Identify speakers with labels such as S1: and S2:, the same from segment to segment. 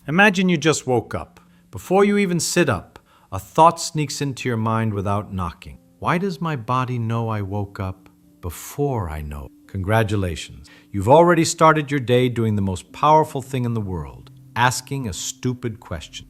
S1: Imagine you just woke up. Before you even sit up, a thought sneaks into your mind without knocking. Why does my body know I woke up before I know? Congratulations. You've already started your day doing the most powerful thing in the world, asking a stupid question.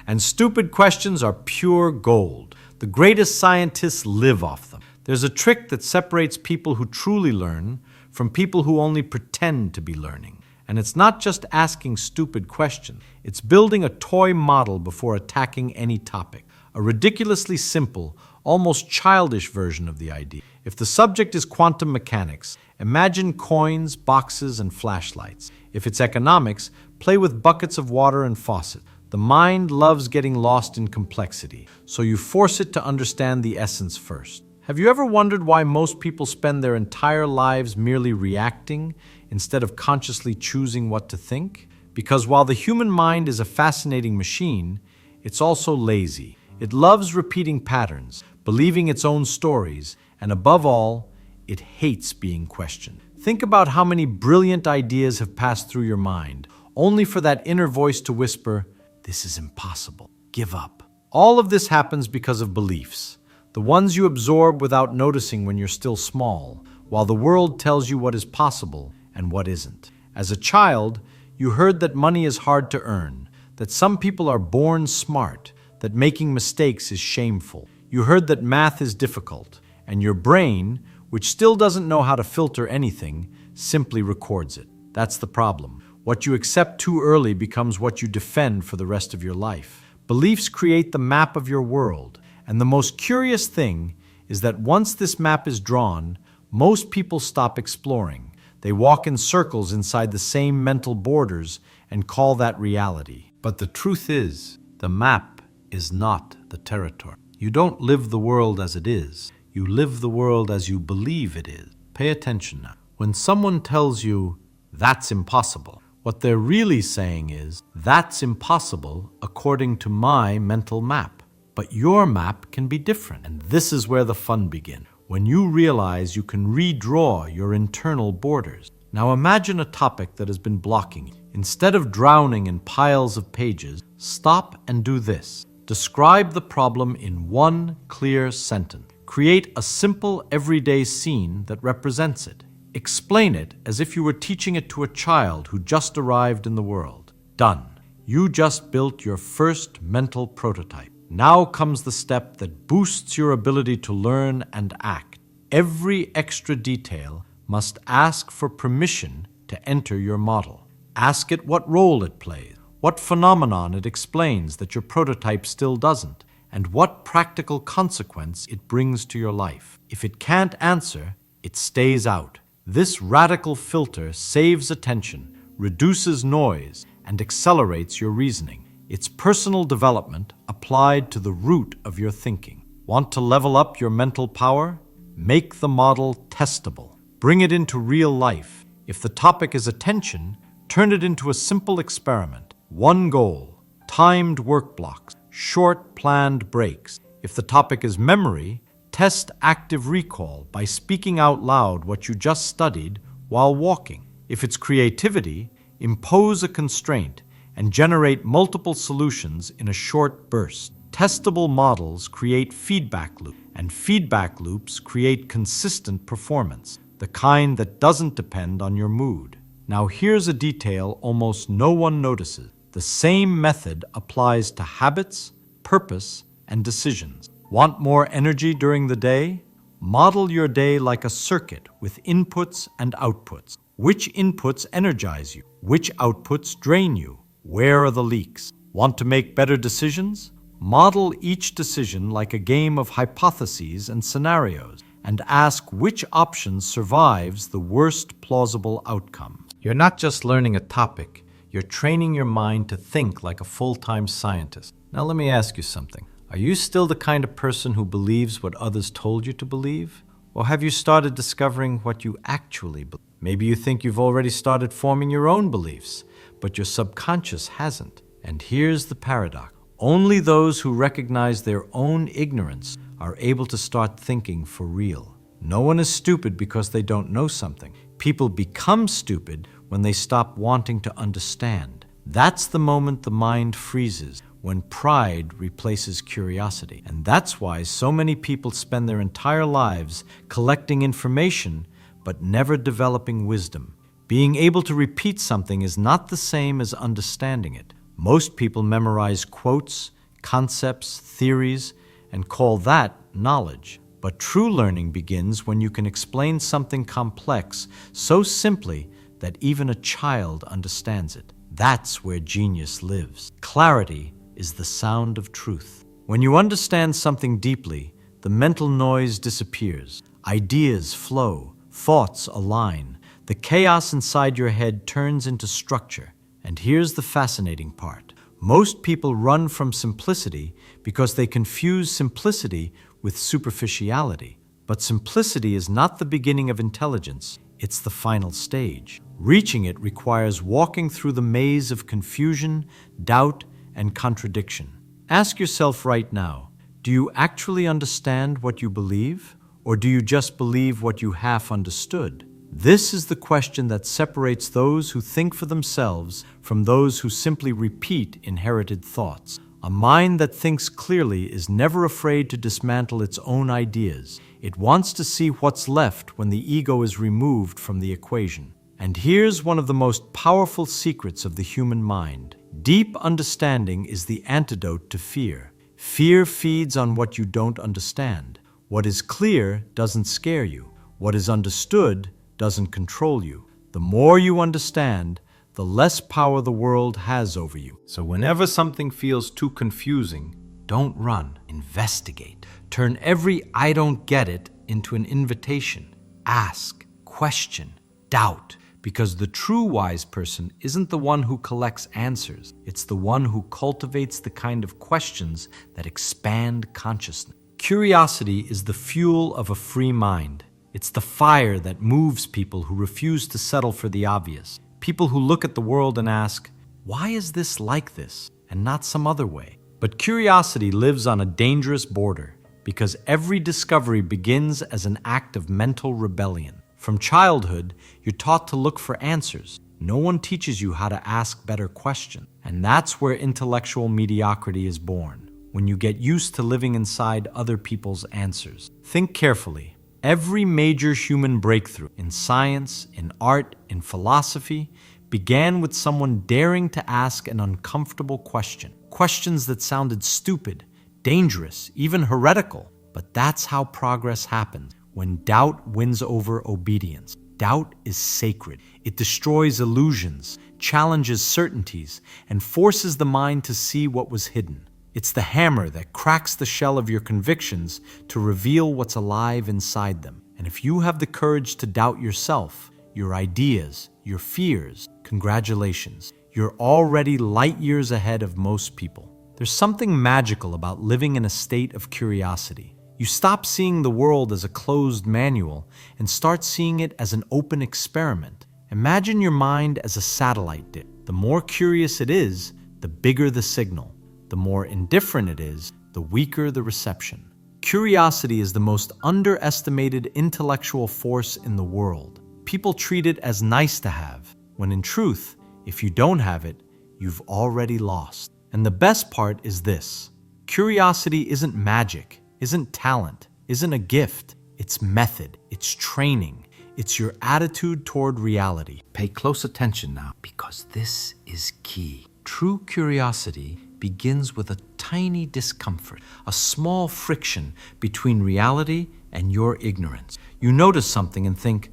S1: And stupid questions are pure gold. The greatest scientists live off them. There's a trick that separates people who truly learn from people who only pretend to be learning. And it's not just asking stupid questions. It's building a toy model before attacking any topic. A ridiculously simple, almost childish version of the idea. If the subject is quantum mechanics, imagine coins, boxes, and flashlights. If it's economics, play with buckets of water and faucets. The mind loves getting lost in complexity, so you force it to understand the essence first. Have you ever wondered why most people spend their entire lives merely reacting instead of consciously choosing what to think? Because while the human mind is a fascinating machine, it's also lazy. It loves repeating patterns, believing its own stories, and above all, it hates being questioned. Think about how many brilliant ideas have passed through your mind, only for that inner voice to whisper, "This is impossible. Give up." All of this happens because of beliefs. The ones you absorb without noticing when you're still small, while the world tells you what is possible and what isn't. As a child, you heard that money is hard to earn, that some people are born smart, that making mistakes is shameful. You heard that math is difficult, and your brain, which still doesn't know how to filter anything, simply records it. That's the problem. What you accept too early becomes what you defend for the rest of your life. Beliefs create the map of your world. And the most curious thing is that once this map is drawn, most people stop exploring. They walk in circles inside the same mental borders and call that reality. But the truth is, the map is not the territory. You don't live the world as it is. You live the world as you believe it is. Pay attention now. When someone tells you, "That's impossible," what they're really saying is, "That's impossible according to my mental map." But your map can be different. And this is where the fun begins, when you realize you can redraw your internal borders. Now imagine a topic that has been blocking you. Instead of drowning in piles of pages, stop and do this. Describe the problem in one clear sentence. Create a simple everyday scene that represents it. Explain it as if you were teaching it to a child who just arrived in the world. Done. You just built your first mental prototype. Now comes the step that boosts your ability to learn and act. Every extra detail must ask for permission to enter your model. Ask it what role it plays, what phenomenon it explains that your prototype still doesn't, and what practical consequence it brings to your life. If it can't answer, it stays out. This radical filter saves attention, reduces noise, and accelerates your reasoning. It's personal development applied to the root of your thinking. Want to level up your mental power? Make the model testable. Bring it into real life. If the topic is attention, turn it into a simple experiment. One goal, timed work blocks, short planned breaks. If the topic is memory, test active recall by speaking out loud what you just studied while walking. If it's creativity, impose a constraint and generate multiple solutions in a short burst. Testable models create feedback loops, and feedback loops create consistent performance, the kind that doesn't depend on your mood. Now here's a detail almost no one notices. The same method applies to habits, purpose, and decisions. Want more energy during the day? Model your day like a circuit with inputs and outputs. Which inputs energize you? Which outputs drain you? Where are the leaks? Want to make better decisions? Model each decision like a game of hypotheses and scenarios, and ask which option survives the worst plausible outcome. You're not just learning a topic, you're training your mind to think like a full-time scientist. Now let me ask you something. Are you still the kind of person who believes what others told you to believe? Or have you started discovering what you actually believe? Maybe you think you've already started forming your own beliefs, but your subconscious hasn't. And here's the paradox. Only those who recognize their own ignorance are able to start thinking for real. No one is stupid because they don't know something. People become stupid when they stop wanting to understand. That's the moment the mind freezes, when pride replaces curiosity. And that's why so many people spend their entire lives collecting information, but never developing wisdom. Being able to repeat something is not the same as understanding it. Most people memorize quotes, concepts, theories, and call that knowledge. But true learning begins when you can explain something complex so simply that even a child understands it. That's where genius lives. Clarity is the sound of truth. When you understand something deeply, the mental noise disappears. Ideas flow, thoughts align. The chaos inside your head turns into structure. And here's the fascinating part. Most people run from simplicity because they confuse simplicity with superficiality. But simplicity is not the beginning of intelligence, it's the final stage. Reaching it requires walking through the maze of confusion, doubt, and contradiction. Ask yourself right now, do you actually understand what you believe? Or do you just believe what you half understood? This is the question that separates those who think for themselves from those who simply repeat inherited thoughts. A mind that thinks clearly is never afraid to dismantle its own ideas. It wants to see what's left when the ego is removed from the equation. And here's one of the most powerful secrets of the human mind. Deep understanding is the antidote to fear. Fear feeds on what you don't understand. What is clear doesn't scare you. What is understood doesn't control you. The more you understand, the less power the world has over you. So whenever something feels too confusing, don't run. Investigate. Turn every "I don't get it" into an invitation. Ask, question, doubt. Because the true wise person isn't the one who collects answers. It's the one who cultivates the kind of questions that expand consciousness. Curiosity is the fuel of a free mind. It's the fire that moves people who refuse to settle for the obvious. People who look at the world and ask, why is this like this and not some other way? But curiosity lives on a dangerous border because every discovery begins as an act of mental rebellion. From childhood, you're taught to look for answers. No one teaches you how to ask better questions. And that's where intellectual mediocrity is born, when you get used to living inside other people's answers. Think carefully. Every major human breakthrough in science, in art, in philosophy began with someone daring to ask an uncomfortable question. Questions that sounded stupid, dangerous, even heretical. But that's how progress happens. When doubt wins over obedience. Doubt is sacred. It destroys illusions, challenges certainties, and forces the mind to see what was hidden. It's the hammer that cracks the shell of your convictions to reveal what's alive inside them. And if you have the courage to doubt yourself, your ideas, your fears, congratulations. You're already light years ahead of most people. There's something magical about living in a state of curiosity. You stop seeing the world as a closed manual and start seeing it as an open experiment. Imagine your mind as a satellite dish. The more curious it is, the bigger the signal. The more indifferent it is, the weaker the reception. Curiosity is the most underestimated intellectual force in the world. People treat it as nice to have, when in truth, if you don't have it, you've already lost. And the best part is this: curiosity isn't magic, isn't talent, isn't a gift. It's method, it's training, it's your attitude toward reality. Pay close attention now, because this is key. True curiosity begins with a tiny discomfort, a small friction between reality and your ignorance. You notice something and think,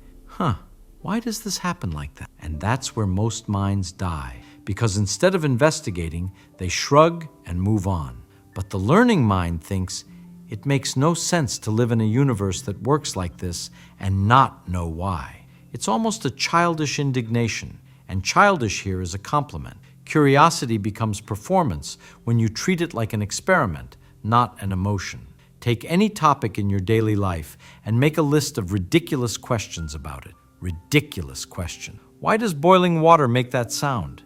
S1: why does this happen like that? And that's where most minds die, because instead of investigating, they shrug and move on. But the learning mind thinks, it makes no sense to live in a universe that works like this and not know why. It's almost a childish indignation, and childish here is a compliment. Curiosity becomes performance when you treat it like an experiment, not an emotion. Take any topic in your daily life and make a list of ridiculous questions about it. Ridiculous question. Why does boiling water make that sound?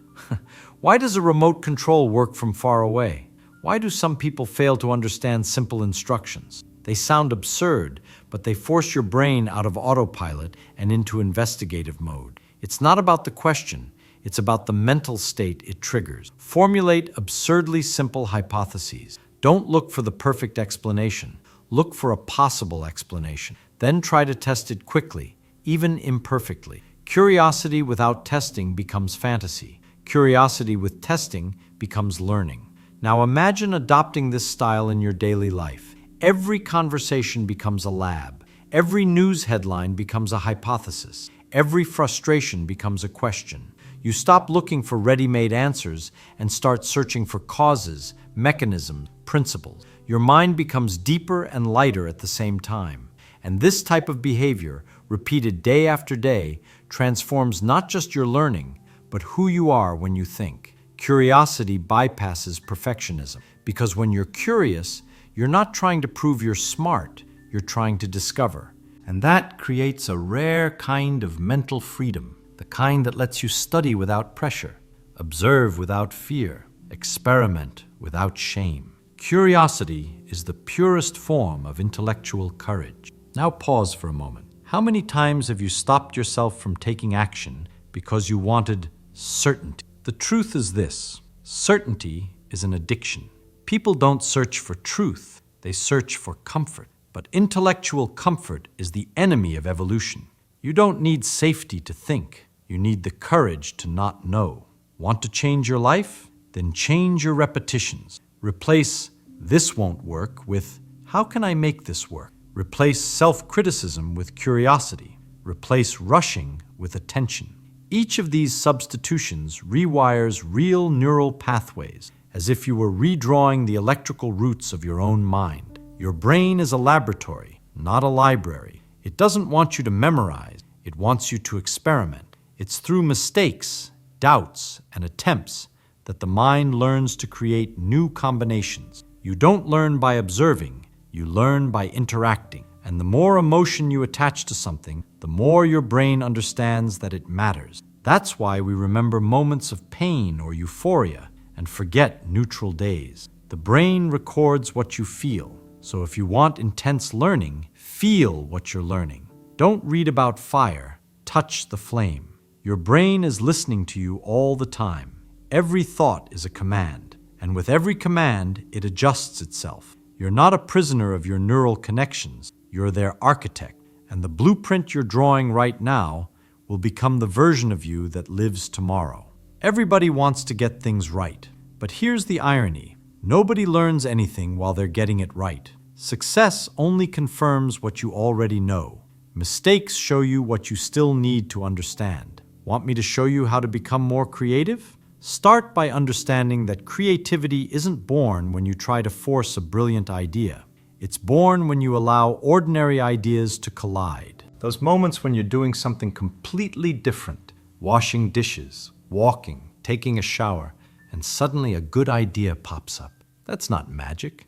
S1: Why does a remote control work from far away? Why do some people fail to understand simple instructions? They sound absurd, but they force your brain out of autopilot and into investigative mode. It's not about the question, It's about the mental state it triggers. Formulate absurdly simple hypotheses. Don't look for the perfect explanation. Look for a possible explanation. Then try to test it quickly, even imperfectly. Curiosity without testing becomes fantasy. Curiosity with testing becomes learning. Now imagine adopting this style in your daily life. Every conversation becomes a lab. Every news headline becomes a hypothesis. Every frustration becomes a question. You stop looking for ready-made answers and start searching for causes, mechanisms, principles. Your mind becomes deeper and lighter at the same time. And this type of behavior, repeated day after day, transforms not just your learning, but who you are when you think. Curiosity bypasses perfectionism, because when you're curious, you're not trying to prove you're smart, you're trying to discover. And that creates a rare kind of mental freedom, the kind that lets you study without pressure, observe without fear, experiment without shame. Curiosity is the purest form of intellectual courage. Now pause for a moment. How many times have you stopped yourself from taking action because you wanted certainty? The truth is this: certainty is an addiction. People don't search for truth, they search for comfort. But intellectual comfort is the enemy of evolution. You don't need safety to think. You need the courage to not know. Want to change your life? Then change your repetitions. Replace "this won't work" with "how can I make this work?" Replace self-criticism with curiosity. Replace rushing with attention. Each of these substitutions rewires real neural pathways, as if you were redrawing the electrical roots of your own mind. Your brain is a laboratory, not a library. It doesn't want you to memorize. It wants you to experiment. It's through mistakes, doubts, and attempts that the mind learns to create new combinations. You don't learn by observing, you learn by interacting. And the more emotion you attach to something, the more your brain understands that it matters. That's why we remember moments of pain or euphoria and forget neutral days. The brain records what you feel. So if you want intense learning, feel what you're learning. Don't read about fire, touch the flame. Your brain is listening to you all the time. Every thought is a command, and with every command, it adjusts itself. You're not a prisoner of your neural connections. You're their architect, and the blueprint you're drawing right now will become the version of you that lives tomorrow. Everybody wants to get things right, but here's the irony. Nobody learns anything while they're getting it right. Success only confirms what you already know. Mistakes show you what you still need to understand. Want me to show you how to become more creative? Start by understanding that creativity isn't born when you try to force a brilliant idea. It's born when you allow ordinary ideas to collide. Those moments when you're doing something completely different, washing dishes, walking, taking a shower, and suddenly a good idea pops up. That's not magic.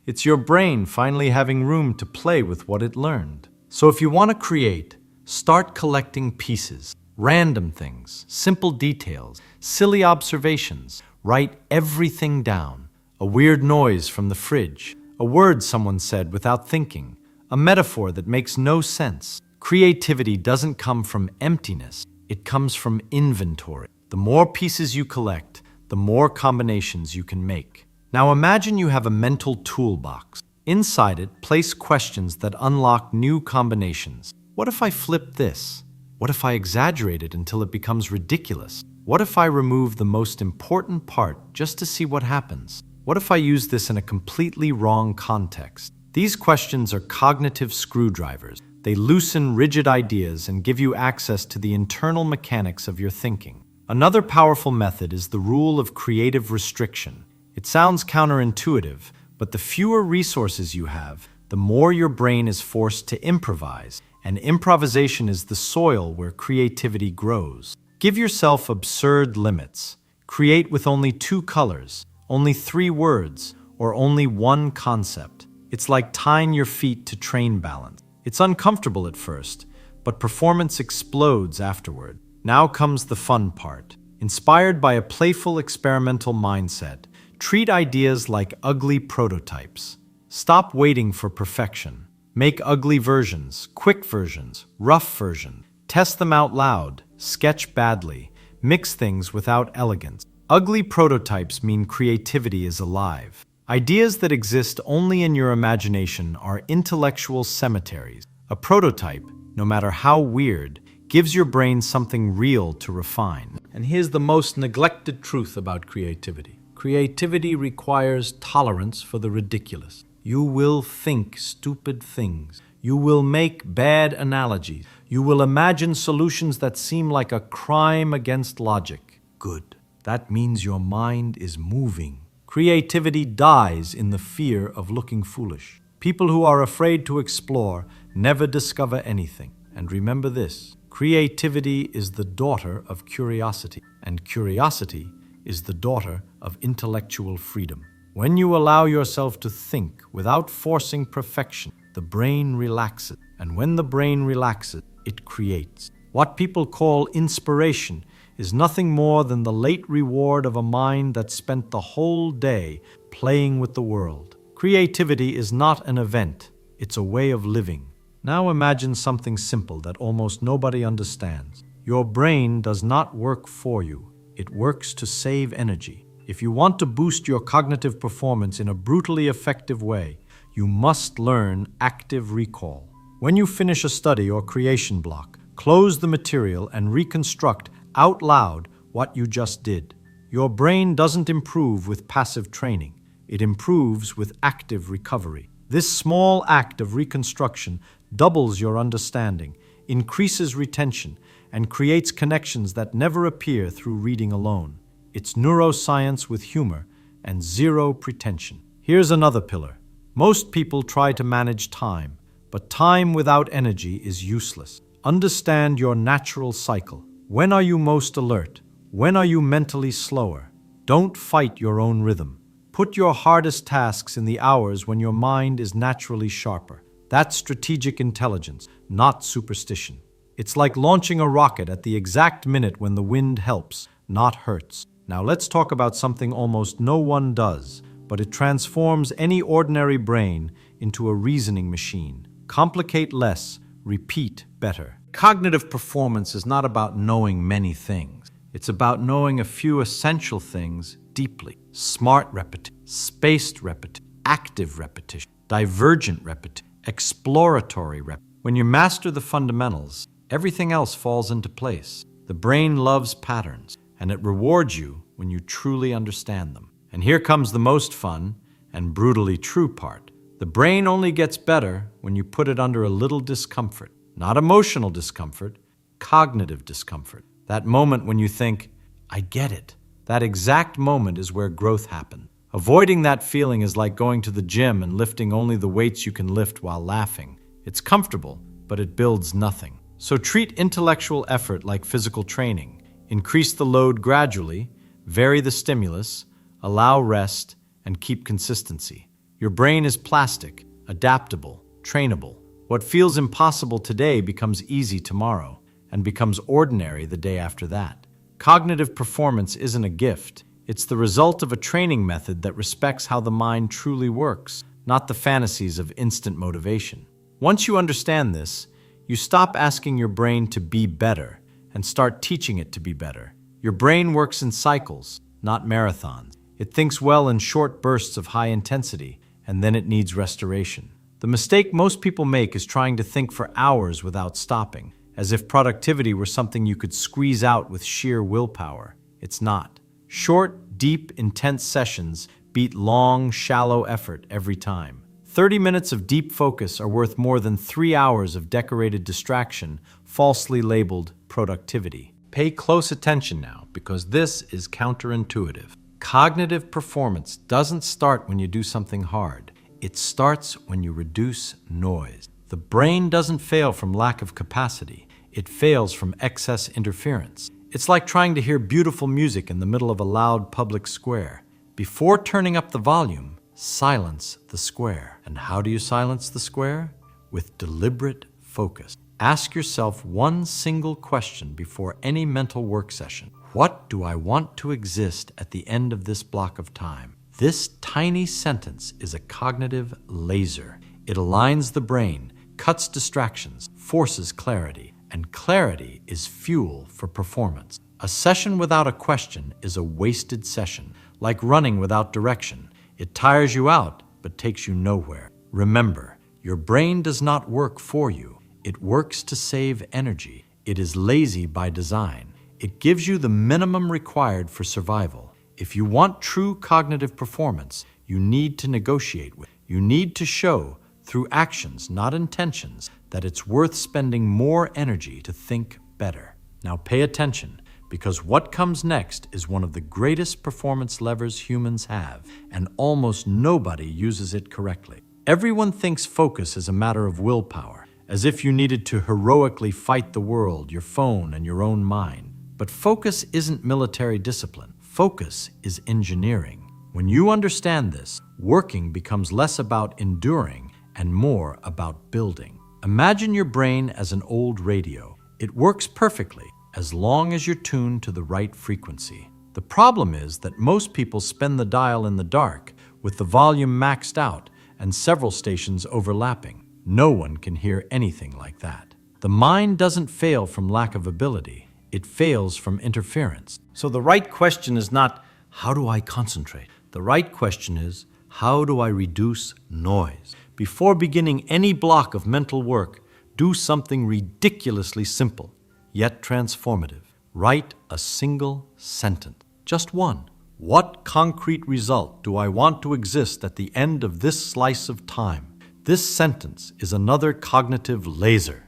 S1: It's your brain finally having room to play with what it learned. So if you want to create, start collecting pieces, random things, simple details, silly observations. Write everything down. A weird noise from the fridge, a word someone said without thinking, a metaphor that makes no sense. Creativity doesn't come from emptiness, it comes from inventory. The more pieces you collect, the more combinations you can make. Now imagine you have a mental toolbox. Inside it, place questions that unlock new combinations. What if I flip this? What if I exaggerate it until it becomes ridiculous? What if I remove the most important part just to see what happens? What if I use this in a completely wrong context? These questions are cognitive screwdrivers. They loosen rigid ideas and give you access to the internal mechanics of your thinking. Another powerful method is the rule of creative restriction. It sounds counterintuitive, but the fewer resources you have, the more your brain is forced to improvise, and improvisation is the soil where creativity grows. Give yourself absurd limits. Create with only 2 colors, only 3 words, or only 1 concept. It's like tying your feet to train balance. It's uncomfortable at first, but performance explodes afterward. Now comes the fun part. Inspired by a playful experimental mindset, treat ideas like ugly prototypes. Stop waiting for perfection. Make ugly versions, quick versions, rough versions. Test them out loud. Sketch badly. mix things without elegance. Ugly prototypes mean creativity is alive. Ideas that exist only in your imagination are intellectual cemeteries. A prototype, no matter how weird, gives your brain something real to refine. And here's the most neglected truth about creativity. Creativity requires tolerance for the ridiculous. You will think stupid things. You will make bad analogies. You will imagine solutions that seem like a crime against logic. Good. That means your mind is moving. Creativity dies in the fear of looking foolish. People who are afraid to explore never discover anything. And remember this, creativity is the daughter of curiosity, and curiosity is the daughter of intellectual freedom. When you allow yourself to think without forcing perfection, the brain relaxes, and when the brain relaxes, it creates. What people call inspiration is nothing more than the late reward of a mind that spent the whole day playing with the world. Creativity is not an event, it's a way of living. Now imagine something simple that almost nobody understands. Your brain does not work for you, it works to save energy. If you want to boost your cognitive performance in a brutally effective way, you must learn active recall. When you finish a study or creation block, close the material and reconstruct out loud what you just did. Your brain doesn't improve with passive training. It improves with active recovery. This small act of reconstruction doubles your understanding, increases retention, and creates connections that never appear through reading alone. It's neuroscience with humor and zero pretension. Here's another pillar. Most people try to manage time, but time without energy is useless. Understand your natural cycle. When are you most alert? When are you mentally slower? Don't fight your own rhythm. Put your hardest tasks in the hours when your mind is naturally sharper. That's strategic intelligence, not superstition. It's like launching a rocket at the exact minute when the wind helps, not hurts. Now let's talk about something almost no one does, but it transforms any ordinary brain into a reasoning machine. Complicate less, repeat better. Cognitive performance is not about knowing many things. It's about knowing a few essential things deeply. Smart repetition, spaced repetition, active repetition, divergent repetition, exploratory repetition. When you master the fundamentals, everything else falls into place. The brain loves patterns, and it rewards you when you truly understand them. And here comes the most fun and brutally true part. The brain only gets better when you put it under a little discomfort. Not emotional discomfort, cognitive discomfort. That moment when you think, I get it. That exact moment is where growth happens. Avoiding that feeling is like going to the gym and lifting only the weights you can lift while laughing. It's comfortable, but it builds nothing. So treat intellectual effort like physical training. Increase the load gradually, vary the stimulus, allow rest, and keep consistency. Your brain is plastic, adaptable, trainable. What feels impossible today becomes easy tomorrow, and becomes ordinary the day after that. Cognitive performance isn't a gift. It's the result of a training method that respects how the mind truly works, not the fantasies of instant motivation. Once you understand this, you stop asking your brain to be better and start teaching it to be better. Your brain works in cycles, not marathons. It thinks well in short bursts of high intensity, and then it needs restoration. The mistake most people make is trying to think for hours without stopping, as if productivity were something you could squeeze out with sheer willpower. It's not. Short, deep, intense sessions beat long, shallow effort every time. 30 minutes of deep focus are worth more than 3 hours of decorated distraction, falsely labeled productivity. Pay close attention now, because this is counterintuitive. Cognitive performance doesn't start when you do something hard. It starts when you reduce noise. The brain doesn't fail from lack of capacity. It fails from excess interference. It's like trying to hear beautiful music in the middle of a loud public square. Before turning up the volume, silence the square. And how do you silence the square? With deliberate focus. Ask yourself one single question before any mental work session. What do I want to exist at the end of this block of time? This tiny sentence is a cognitive laser. It aligns the brain, cuts distractions, forces clarity, and clarity is fuel for performance. A session without a question is a wasted session, like running without direction. It tires you out, but takes you nowhere. Remember, your brain does not work for you. It works to save energy. It is lazy by design. It gives you the minimum required for survival. If you want true cognitive performance, you need to negotiate with it. You need to show, through actions, not intentions, that it's worth spending more energy to think better. Now pay attention, because what comes next is one of the greatest performance levers humans have, and almost nobody uses it correctly. Everyone thinks focus is a matter of willpower, as if you needed to heroically fight the world, your phone, and your own mind. But focus isn't military discipline. Focus is engineering. When you understand this, working becomes less about enduring and more about building. Imagine your brain as an old radio. It works perfectly as long as you're tuned to the right frequency. The problem is that most people spin the dial in the dark with the volume maxed out and several stations overlapping. No one can hear anything like that. The mind doesn't fail from lack of ability. It fails from interference. So the right question is not, how do I concentrate? The right question is, how do I reduce noise? Before beginning any block of mental work, do something ridiculously simple, yet transformative. Write a single sentence. Just one. What concrete result do I want to exist at the end of this slice of time? This sentence is another cognitive laser.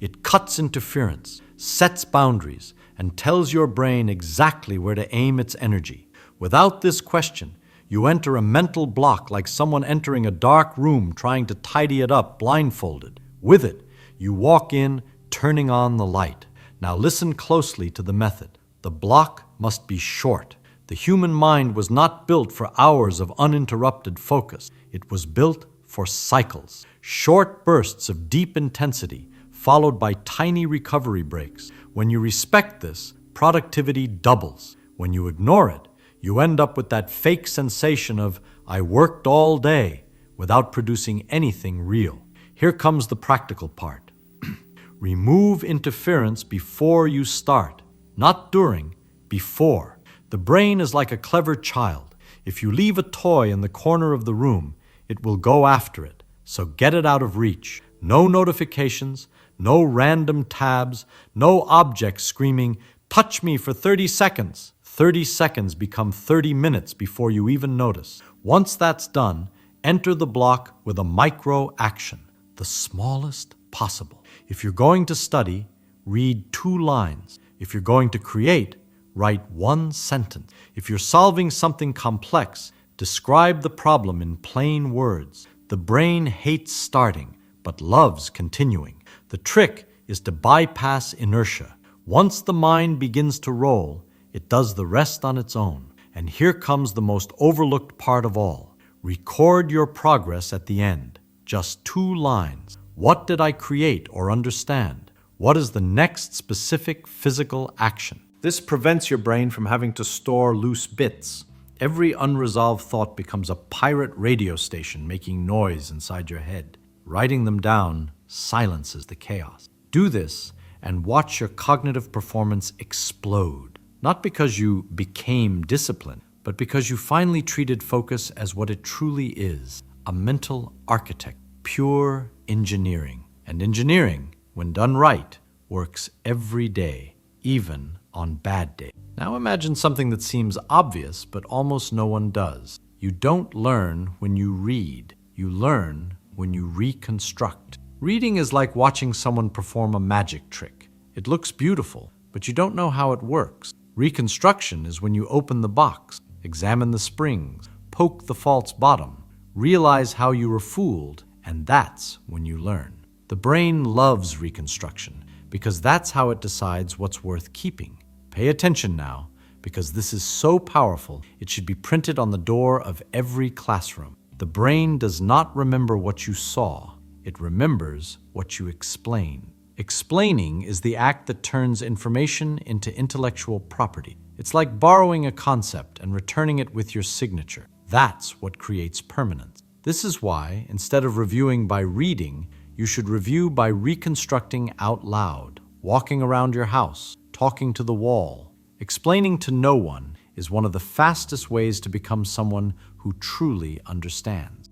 S1: It cuts interference, sets boundaries, and tells your brain exactly where to aim its energy. Without this question, you enter a mental block like someone entering a dark room trying to tidy it up blindfolded. With it, you walk in, turning on the light. Now listen closely to the method. The block must be short. The human mind was not built for hours of uninterrupted focus. It was built for cycles, short bursts of deep intensity, followed by tiny recovery breaks. When you respect this, productivity doubles. When you ignore it, you end up with that fake sensation of, I worked all day, without producing anything real. Here comes the practical part. Remove interference before you start, not during, before. The brain is like a clever child. If you leave a toy in the corner of the room, it will go after it. So get it out of reach. No notifications, no random tabs, no objects screaming, touch me for 30 seconds. 30 seconds become 30 minutes before you even notice. Once that's done, enter the block with a micro action, the smallest possible. If you're going to study, read 2 lines. If you're going to create, write 1 sentence. If you're solving something complex, describe the problem in plain words. The brain hates starting, but loves continuing. The trick is to bypass inertia. Once the mind begins to roll, it does the rest on its own. And here comes the most overlooked part of all. Record your progress at the end. Just 2 lines. What did I create or understand? What is the next specific physical action? This prevents your brain from having to store loose bits. Every unresolved thought becomes a pirate radio station making noise inside your head. Writing them down silences the chaos. Do this and watch your cognitive performance explode. Not because you became disciplined, but because you finally treated focus as what it truly is, a mental architect, pure engineering. And engineering, when done right, works every day, even on bad days. Now imagine something that seems obvious, but almost no one does. You don't learn when you read. You learn when you reconstruct. Reading is like watching someone perform a magic trick. It looks beautiful, but you don't know how it works. Reconstruction is when you open the box, examine the springs, poke the false bottom, realize how you were fooled, and that's when you learn. The brain loves reconstruction because that's how it decides what's worth keeping. Pay attention now, because this is so powerful, it should be printed on the door of every classroom. The brain does not remember what you saw. It remembers what you explain. Explaining is the act that turns information into intellectual property. It's like borrowing a concept and returning it with your signature. That's what creates permanence. This is why, instead of reviewing by reading, you should review by reconstructing out loud, walking around your house, talking to the wall. Explaining to no one is one of the fastest ways to become someone who truly understands.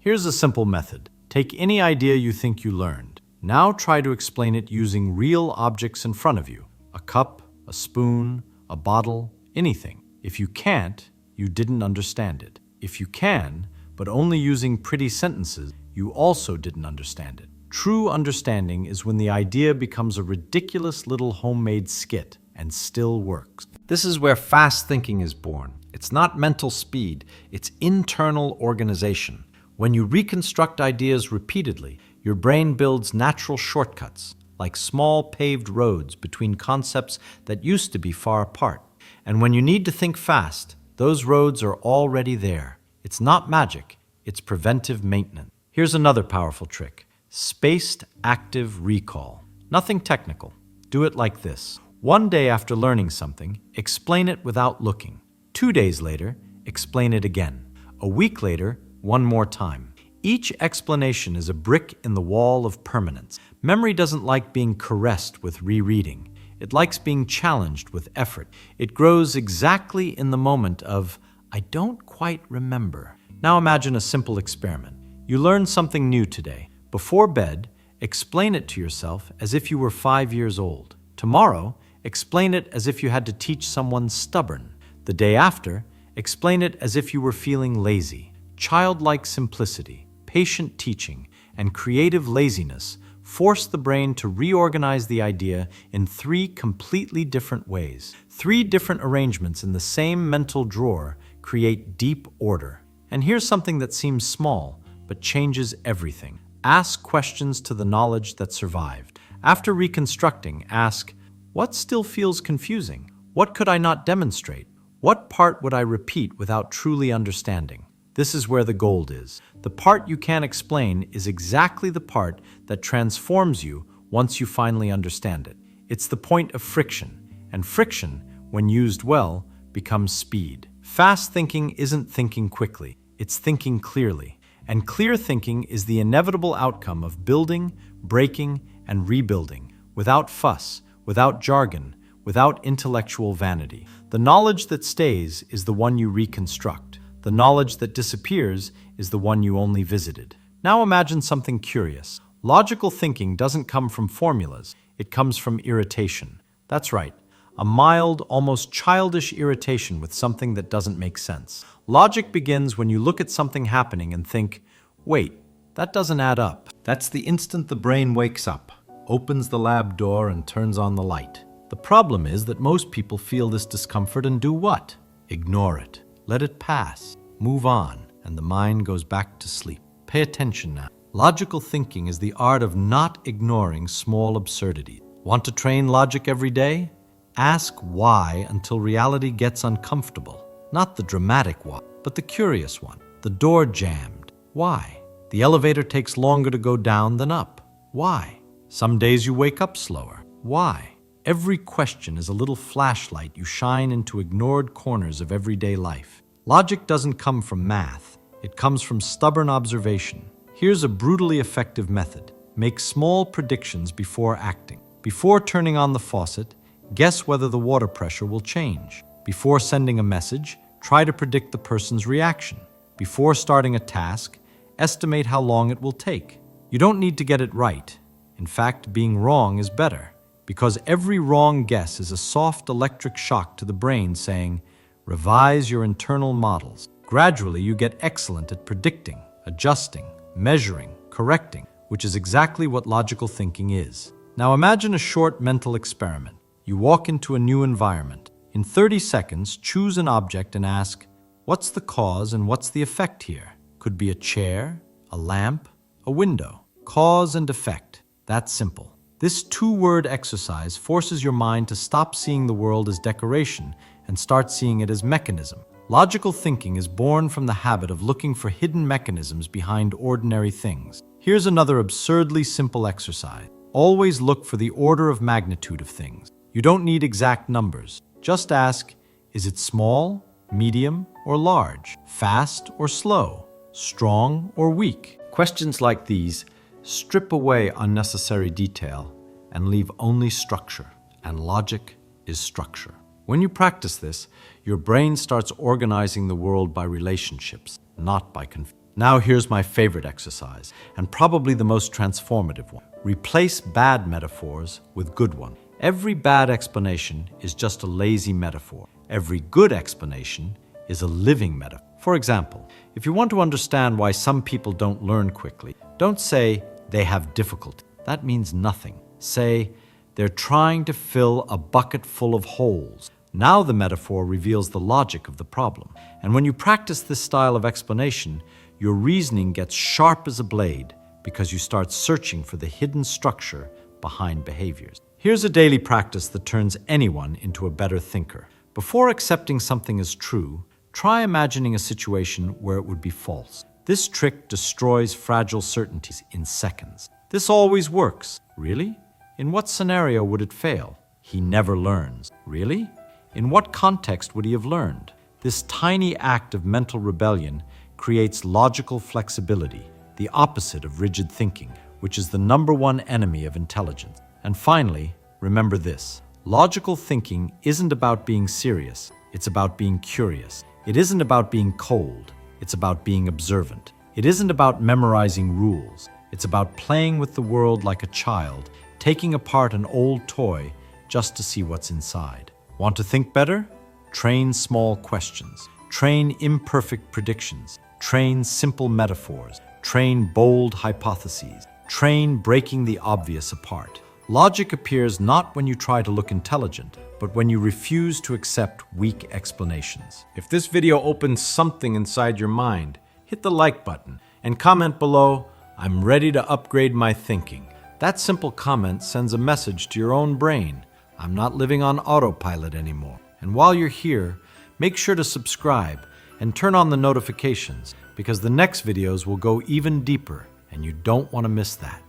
S1: Here's a simple method. Take any idea you think you learned. Now try to explain it using real objects in front of you. A cup, a spoon, a bottle, anything. If you can't, you didn't understand it. If you can, but only using pretty sentences, you also didn't understand it. True understanding is when the idea becomes a ridiculous little homemade skit and still works. This is where fast thinking is born. It's not mental speed, it's internal organization. When you reconstruct ideas repeatedly, your brain builds natural shortcuts, like small paved roads between concepts that used to be far apart. And when you need to think fast, those roads are already there. It's not magic, it's preventive maintenance. Here's another powerful trick. Spaced active recall. Nothing technical. Do it like this. One day after learning something, explain it without looking. 2 days later, explain it again. A week later, one more time. Each explanation is a brick in the wall of permanence. Memory doesn't like being caressed with rereading. It likes being challenged with effort. It grows exactly in the moment of, I don't quite remember. Now imagine a simple experiment. You learned something new today. Before bed, explain it to yourself as if you were 5 years old. Tomorrow, explain it as if you had to teach someone stubborn. The day after, explain it as if you were feeling lazy. Childlike simplicity, patient teaching, and creative laziness force the brain to reorganize the idea in 3 completely different ways. 3 different arrangements in the same mental drawer create deep order. And here's something that seems small, but changes everything. Ask questions to the knowledge that survived. After reconstructing, ask, what still feels confusing? What could I not demonstrate? What part would I repeat without truly understanding? This is where the gold is. The part you can't explain is exactly the part that transforms you once you finally understand it. It's the point of friction, and friction, when used well, becomes speed. Fast thinking isn't thinking quickly, it's thinking clearly. And clear thinking is the inevitable outcome of building, breaking, and rebuilding, without fuss, without jargon, without intellectual vanity. The knowledge that stays is the one you reconstruct. The knowledge that disappears is the one you only visited. Now imagine something curious. Logical thinking doesn't come from formulas, it comes from irritation. That's right, a mild, almost childish irritation with something that doesn't make sense. Logic begins when you look at something happening and think, wait, that doesn't add up. That's the instant the brain wakes up, opens the lab door and turns on the light. The problem is that most people feel this discomfort and do what? Ignore it. Let it pass. Move on, and the mind goes back to sleep. Pay attention now. Logical thinking is the art of not ignoring small absurdities. Want to train logic every day? Ask why until reality gets uncomfortable. Not the dramatic one, but the curious one. The door jammed. Why? The elevator takes longer to go down than up. Why? Some days you wake up slower. Why? Every question is a little flashlight you shine into ignored corners of everyday life. Logic doesn't come from math. It comes from stubborn observation. Here's a brutally effective method. Make small predictions before acting. Before turning on the faucet, guess whether the water pressure will change. Before sending a message, try to predict the person's reaction. Before starting a task, estimate how long it will take. You don't need to get it right. In fact, being wrong is better, because every wrong guess is a soft electric shock to the brain saying, revise your internal models. Gradually, you get excellent at predicting, adjusting, measuring, correcting, which is exactly what logical thinking is. Now imagine a short mental experiment. You walk into a new environment. In 30 seconds, choose an object and ask, what's the cause and what's the effect here? Could be a chair, a lamp, a window. Cause and effect. That's simple. This 2-word exercise forces your mind to stop seeing the world as decoration and start seeing it as mechanism. Logical thinking is born from the habit of looking for hidden mechanisms behind ordinary things. Here's another absurdly simple exercise. Always look for the order of magnitude of things. You don't need exact numbers. Just ask, is it small, medium, or large? Fast or slow? Strong or weak? Questions like these strip away unnecessary detail and leave only structure. and logic is structure. When you practice this, your brain starts organizing the world by relationships, not by confusion. Now here's my favorite exercise, and probably the most transformative one. Replace bad metaphors with good ones. Every bad explanation is just a lazy metaphor. Every good explanation is a living metaphor. For example, if you want to understand why some people don't learn quickly, don't say they have difficulty. That means nothing. Say they're trying to fill a bucket full of holes. Now the metaphor reveals the logic of the problem. And when you practice this style of explanation, your reasoning gets sharp as a blade because you start searching for the hidden structure behind behaviors. Here's a daily practice that turns anyone into a better thinker. Before accepting something as true, try imagining a situation where it would be false. This trick destroys fragile certainties in seconds. This always works. Really? In what scenario would it fail? He never learns. Really? In what context would he have learned? This tiny act of mental rebellion creates logical flexibility, the opposite of rigid thinking, which is the number one enemy of intelligence. And finally, remember this. Logical thinking isn't about being serious, it's about being curious. It isn't about being cold, it's about being observant. It isn't about memorizing rules, it's about playing with the world like a child, taking apart an old toy just to see what's inside. Want to think better? Train small questions. Train imperfect predictions. Train simple metaphors. Train bold hypotheses. Train breaking the obvious apart. Logic appears not when you try to look intelligent, but when you refuse to accept weak explanations. If this video opens something inside your mind, hit the like button and comment below, "I'm ready to upgrade my thinking." That simple comment sends a message to your own brain. I'm not living on autopilot anymore. And while you're here, make sure to subscribe and turn on the notifications because the next videos will go even deeper and you don't want to miss that.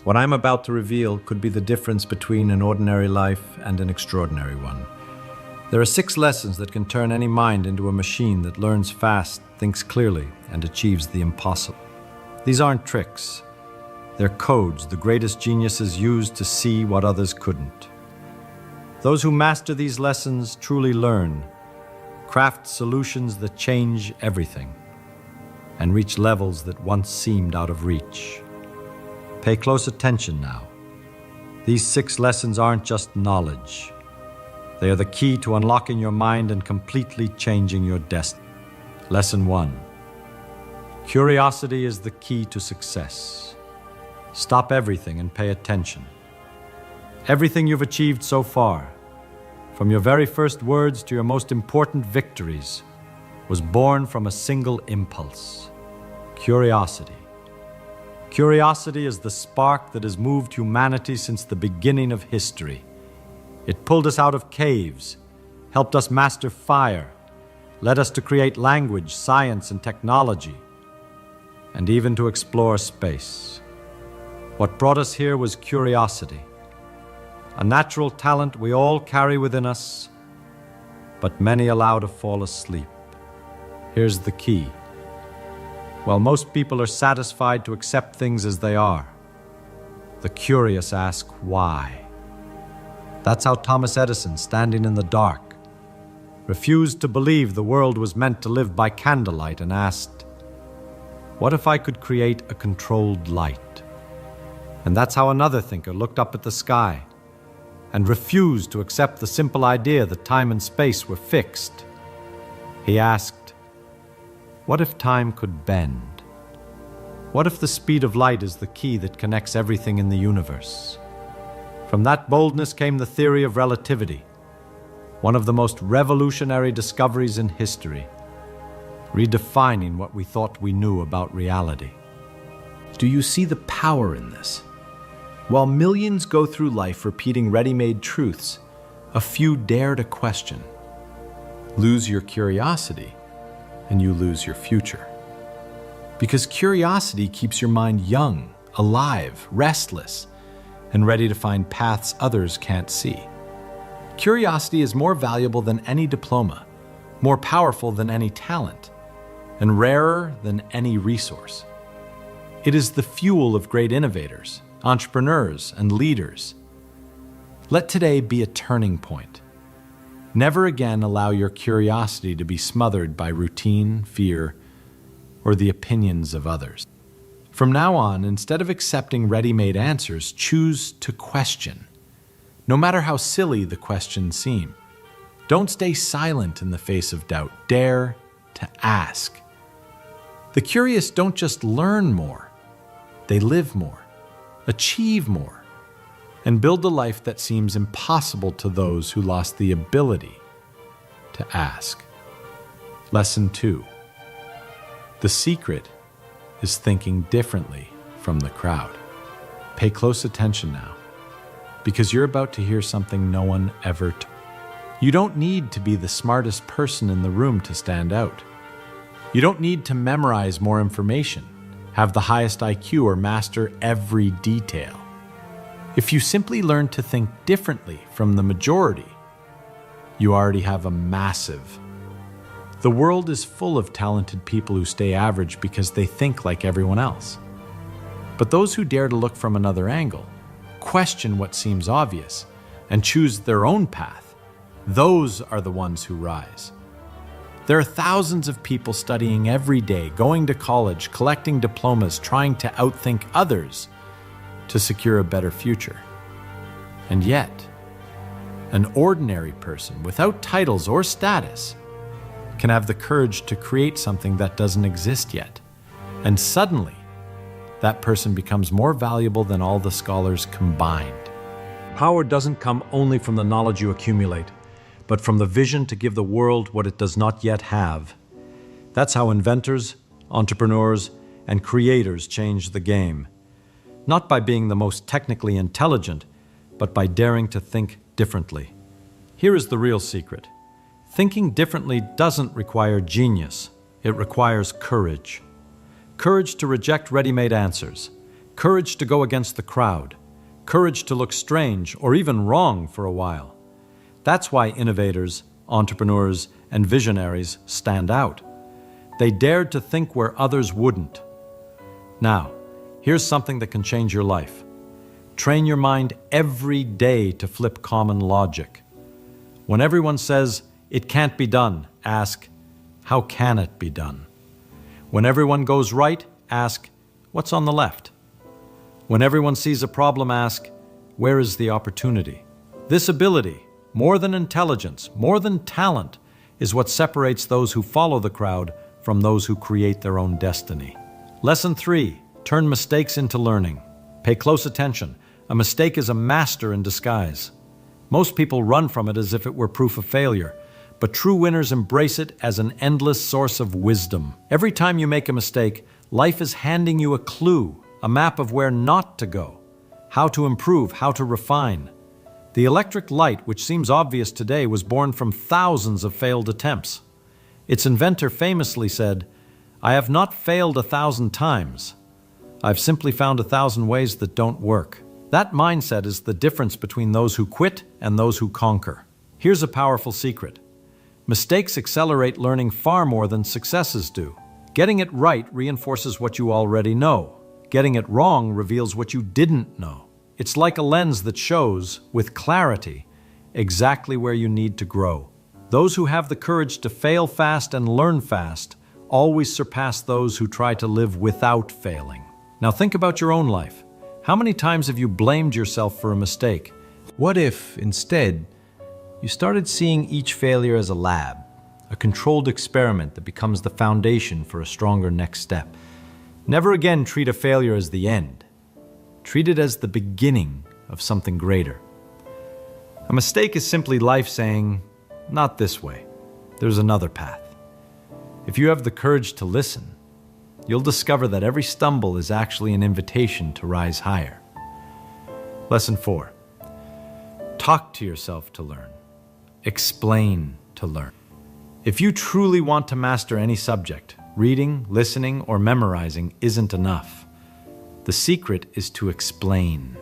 S1: What I'm about to reveal could be the difference between an ordinary life and an extraordinary one. There are 6 lessons that can turn any mind into a machine that learns fast, thinks clearly, and achieves the impossible. These aren't tricks. They're codes the greatest geniuses used to see what others couldn't. Those who master these lessons truly learn, craft solutions that change everything, and reach levels that once seemed out of reach. Pay close attention now. These 6 lessons aren't just knowledge. They are the key to unlocking your mind and completely changing your destiny. Lesson 1. Curiosity is the key to success. Stop everything and pay attention. Everything you've achieved so far, from your very first words to your most important victories, was born from a single impulse: curiosity. Curiosity is the spark that has moved humanity since the beginning of history. It pulled us out of caves, helped us master fire, led us to create language, science, and technology, and even to explore space. What brought us here was curiosity, a natural talent we all carry within us, but many allow to fall asleep. Here's the key. While most people are satisfied to accept things as they are, the curious ask why. That's how Thomas Edison, standing in the dark, refused to believe the world was meant to live by candlelight and asked, "What if I could create a controlled light?" And that's how another thinker looked up at the sky and refused to accept the simple idea that time and space were fixed. He asked, "What if time could bend? What if the speed of light is the key that connects everything in the universe?" From that boldness came the theory of relativity, one of the most revolutionary discoveries in history, redefining what we thought we knew about reality.
S2: Do you see the power in this? While millions go through life repeating ready-made truths, a few dare to question. Lose your curiosity, and you lose your future. Because curiosity keeps your mind young, alive, restless, and ready to find paths others can't see. Curiosity is more valuable than any diploma, more powerful than any talent, and rarer than any resource. It is the fuel of great innovators, entrepreneurs, and leaders. Let today be a turning point. Never again allow your curiosity to be smothered by routine, fear, or the opinions of others. From now on, instead of accepting ready-made answers, choose to question, no matter how silly the questions seem. Don't stay silent in the face of doubt. Dare to ask. The curious don't just learn more, they live more, achieve more, and build a life that seems impossible to those who lost the ability to ask. Lesson 2. The secret is thinking differently from the crowd. Pay close attention now, because you're about to hear something no one ever told. You don't need to be the smartest person in the room to stand out. You don't need to memorize more information, have the highest IQ, or master every detail. If you simply learn to think differently from the majority, you already have a massive. The world is full of talented people who stay average because they think like everyone else. But those who dare to look from another angle, question what seems obvious, and choose their own path, those are the ones who rise. There are thousands of people studying every day, going to college, collecting diplomas, trying to outthink others to secure a better future. And yet, an ordinary person without titles or status can have the courage to create something that doesn't exist yet. And suddenly, that person becomes more valuable than all the scholars combined.
S1: Power doesn't come only from the knowledge you accumulate, but from the vision to give the world what it does not yet have. That's how inventors, entrepreneurs, and creators change the game. Not by being the most technically intelligent, but by daring to think differently. Here is the real secret. Thinking differently doesn't require genius. It requires courage. Courage to reject ready-made answers. Courage to go against the crowd. Courage to look strange or even wrong for a while. That's why innovators, entrepreneurs, and visionaries stand out. They dared to think where others wouldn't. Now, here's something that can change your life. Train your mind every day to flip common logic. When everyone says, "It can't be done," ask, "How can it be done?" When everyone goes right, ask, "What's on the left?" When everyone sees a problem, ask, "Where is the opportunity?" This ability, more than intelligence, more than talent, is what separates those who follow the crowd from those who create their own destiny. Lesson 3. Turn mistakes into learning. Pay close attention. A mistake is a master in disguise. Most people run from it as if it were proof of failure, but true winners embrace it as an endless source of wisdom. Every time you make a mistake, life is handing you a clue, a map of where not to go, how to improve, how to refine. The electric light, which seems obvious today, was born from thousands of failed attempts. Its inventor famously said, "I have not failed 1,000 times. I've simply found 1,000 ways that don't work." That mindset is the difference between those who quit and those who conquer. Here's a powerful secret. Mistakes accelerate learning far more than successes do. Getting it right reinforces what you already know. Getting it wrong reveals what you didn't know. It's like a lens that shows, with clarity, exactly where you need to grow. Those who have the courage to fail fast and learn fast always surpass those who try to live without failing. Now think about your own life. How many times have you blamed yourself for a mistake? What if, instead, you started seeing each failure as a lab, a controlled experiment that becomes the foundation for a stronger next step? Never again treat a failure as the end. Treat it as the beginning of something greater. A mistake is simply life saying, "Not this way. There's another path." If you have the courage to listen, you'll discover that every stumble is actually an invitation to rise higher. Lesson 4. Talk to yourself to learn. Explain to learn. If you truly want to master any subject, reading, listening, or memorizing isn't enough. The secret is to explain.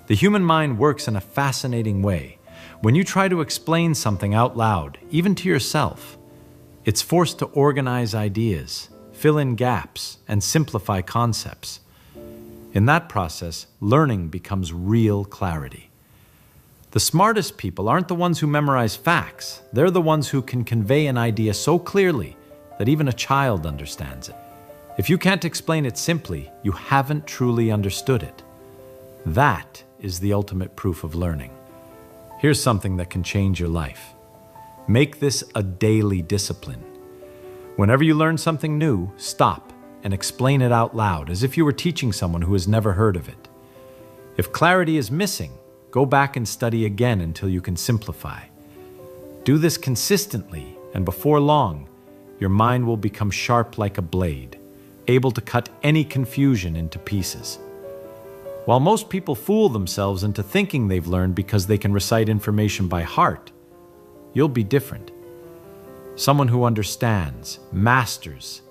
S1: The human mind works in a fascinating way. When you try to explain something out loud, even to yourself, it's forced to organize ideas, fill in gaps, and simplify concepts. In that process, learning becomes real clarity.
S2: The smartest people aren't the ones who memorize facts. They're the ones who can convey an idea so clearly that even a child understands it. If you can't explain it simply, you haven't truly understood it. That is the ultimate proof of learning. Here's something that can change your life. Make this a daily discipline. Whenever you learn something new, stop and explain it out loud as if you were teaching someone who has never heard of it. If clarity is missing, go back and study again until you can simplify. Do this consistently, and before long, your mind will become sharp like a blade, able to cut any confusion into pieces. While most people fool themselves into thinking they've learned because they can recite information by heart, you'll be different. Someone who understands, masters,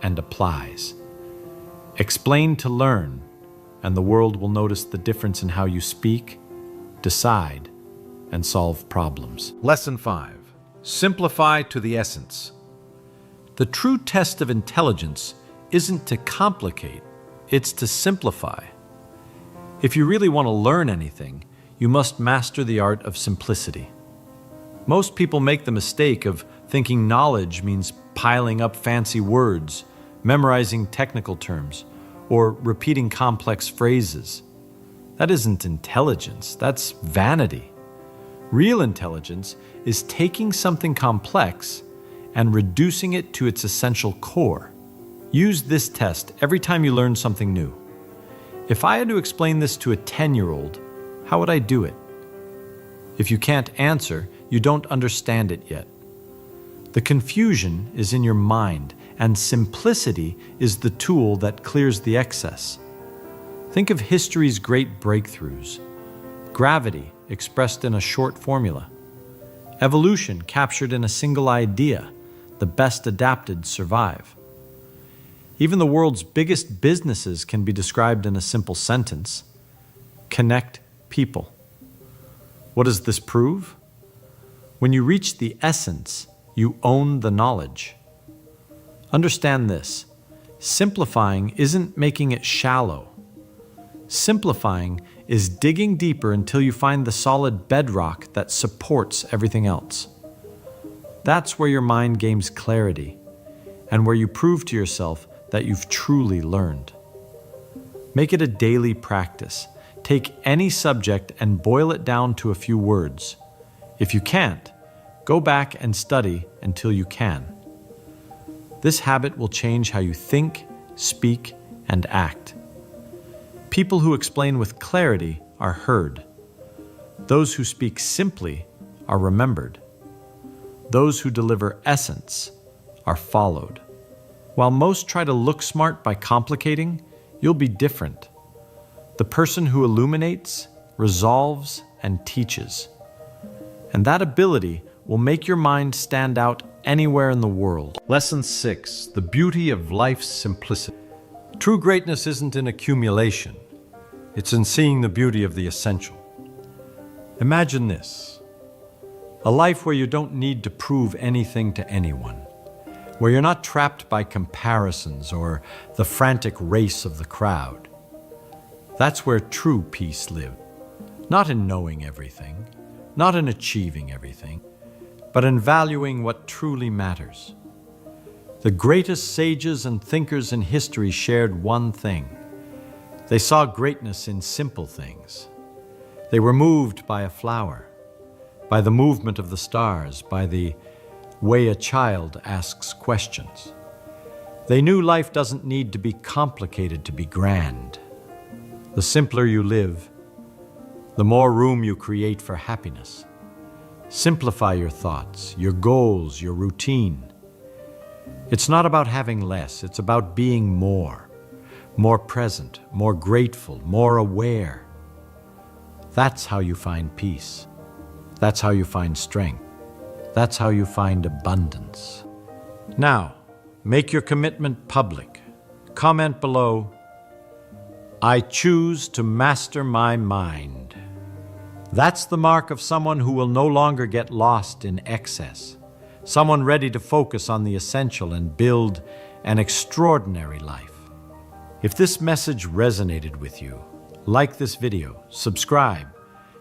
S2: and applies. Explain to learn, and the world will notice the difference in how you speak, decide, and solve problems.
S1: Lesson 5. Simplify to the essence.
S2: The true test of intelligence isn't to complicate, it's to simplify. If you really want to learn anything, you must master the art of simplicity. Most people make the mistake of thinking knowledge means piling up fancy words, memorizing technical terms, or repeating complex phrases. That isn't intelligence, that's vanity. Real intelligence is taking something complex and reducing it to its essential core. Use this test every time you learn something new. If I had to explain this to a 10-year-old, how would I do it? If you can't answer, you don't understand it yet. The confusion is in your mind, and simplicity is the tool that clears the excess. Think of history's great breakthroughs. Gravity expressed in a short formula. Evolution captured in a single idea. The best adapted survive. Even the world's biggest businesses can be described in a simple sentence. Connect people. What does this prove? When you reach the essence, you own the knowledge. Understand this. Simplifying isn't making it shallow. Simplifying is digging deeper until you find the solid bedrock that supports everything else. That's where your mind gains clarity, and where you prove to yourself that you've truly learned. Make it a daily practice. Take any subject and boil it down to a few words. If you can't, go back and study until you can. This habit will change how you think, speak, and act. People who explain with clarity are heard. Those who speak simply are remembered. Those who deliver essence are followed. While most try to look smart by complicating, you'll be different. The person who illuminates, resolves, and teaches. And that ability will make your mind stand out anywhere in the world.
S1: Lesson 6. The beauty of life's simplicity. True greatness isn't in accumulation. It's in seeing the beauty of the essential. Imagine this. A life where you don't need to prove anything to anyone. Where you're not trapped by comparisons or the frantic race of the crowd. That's where true peace lives. Not in knowing everything, not in achieving everything, but in valuing what truly matters. The greatest sages and thinkers in history shared one thing. They saw greatness in simple things. They were moved by a flower, by the movement of the stars, by the way a child asks questions. They knew life doesn't need to be complicated to be grand. The simpler you live, the more room you create for happiness. Simplify your thoughts, your goals, your routine. It's not about having less, it's about being more present, more grateful, more aware. That's how you find peace. That's how you find strength. That's how you find abundance. Now, make your commitment public. Comment below, I choose to master my mind. That's the mark of someone who will no longer get lost in excess. Someone ready to focus on the essential and build an extraordinary life. If this message resonated with you, like this video, subscribe,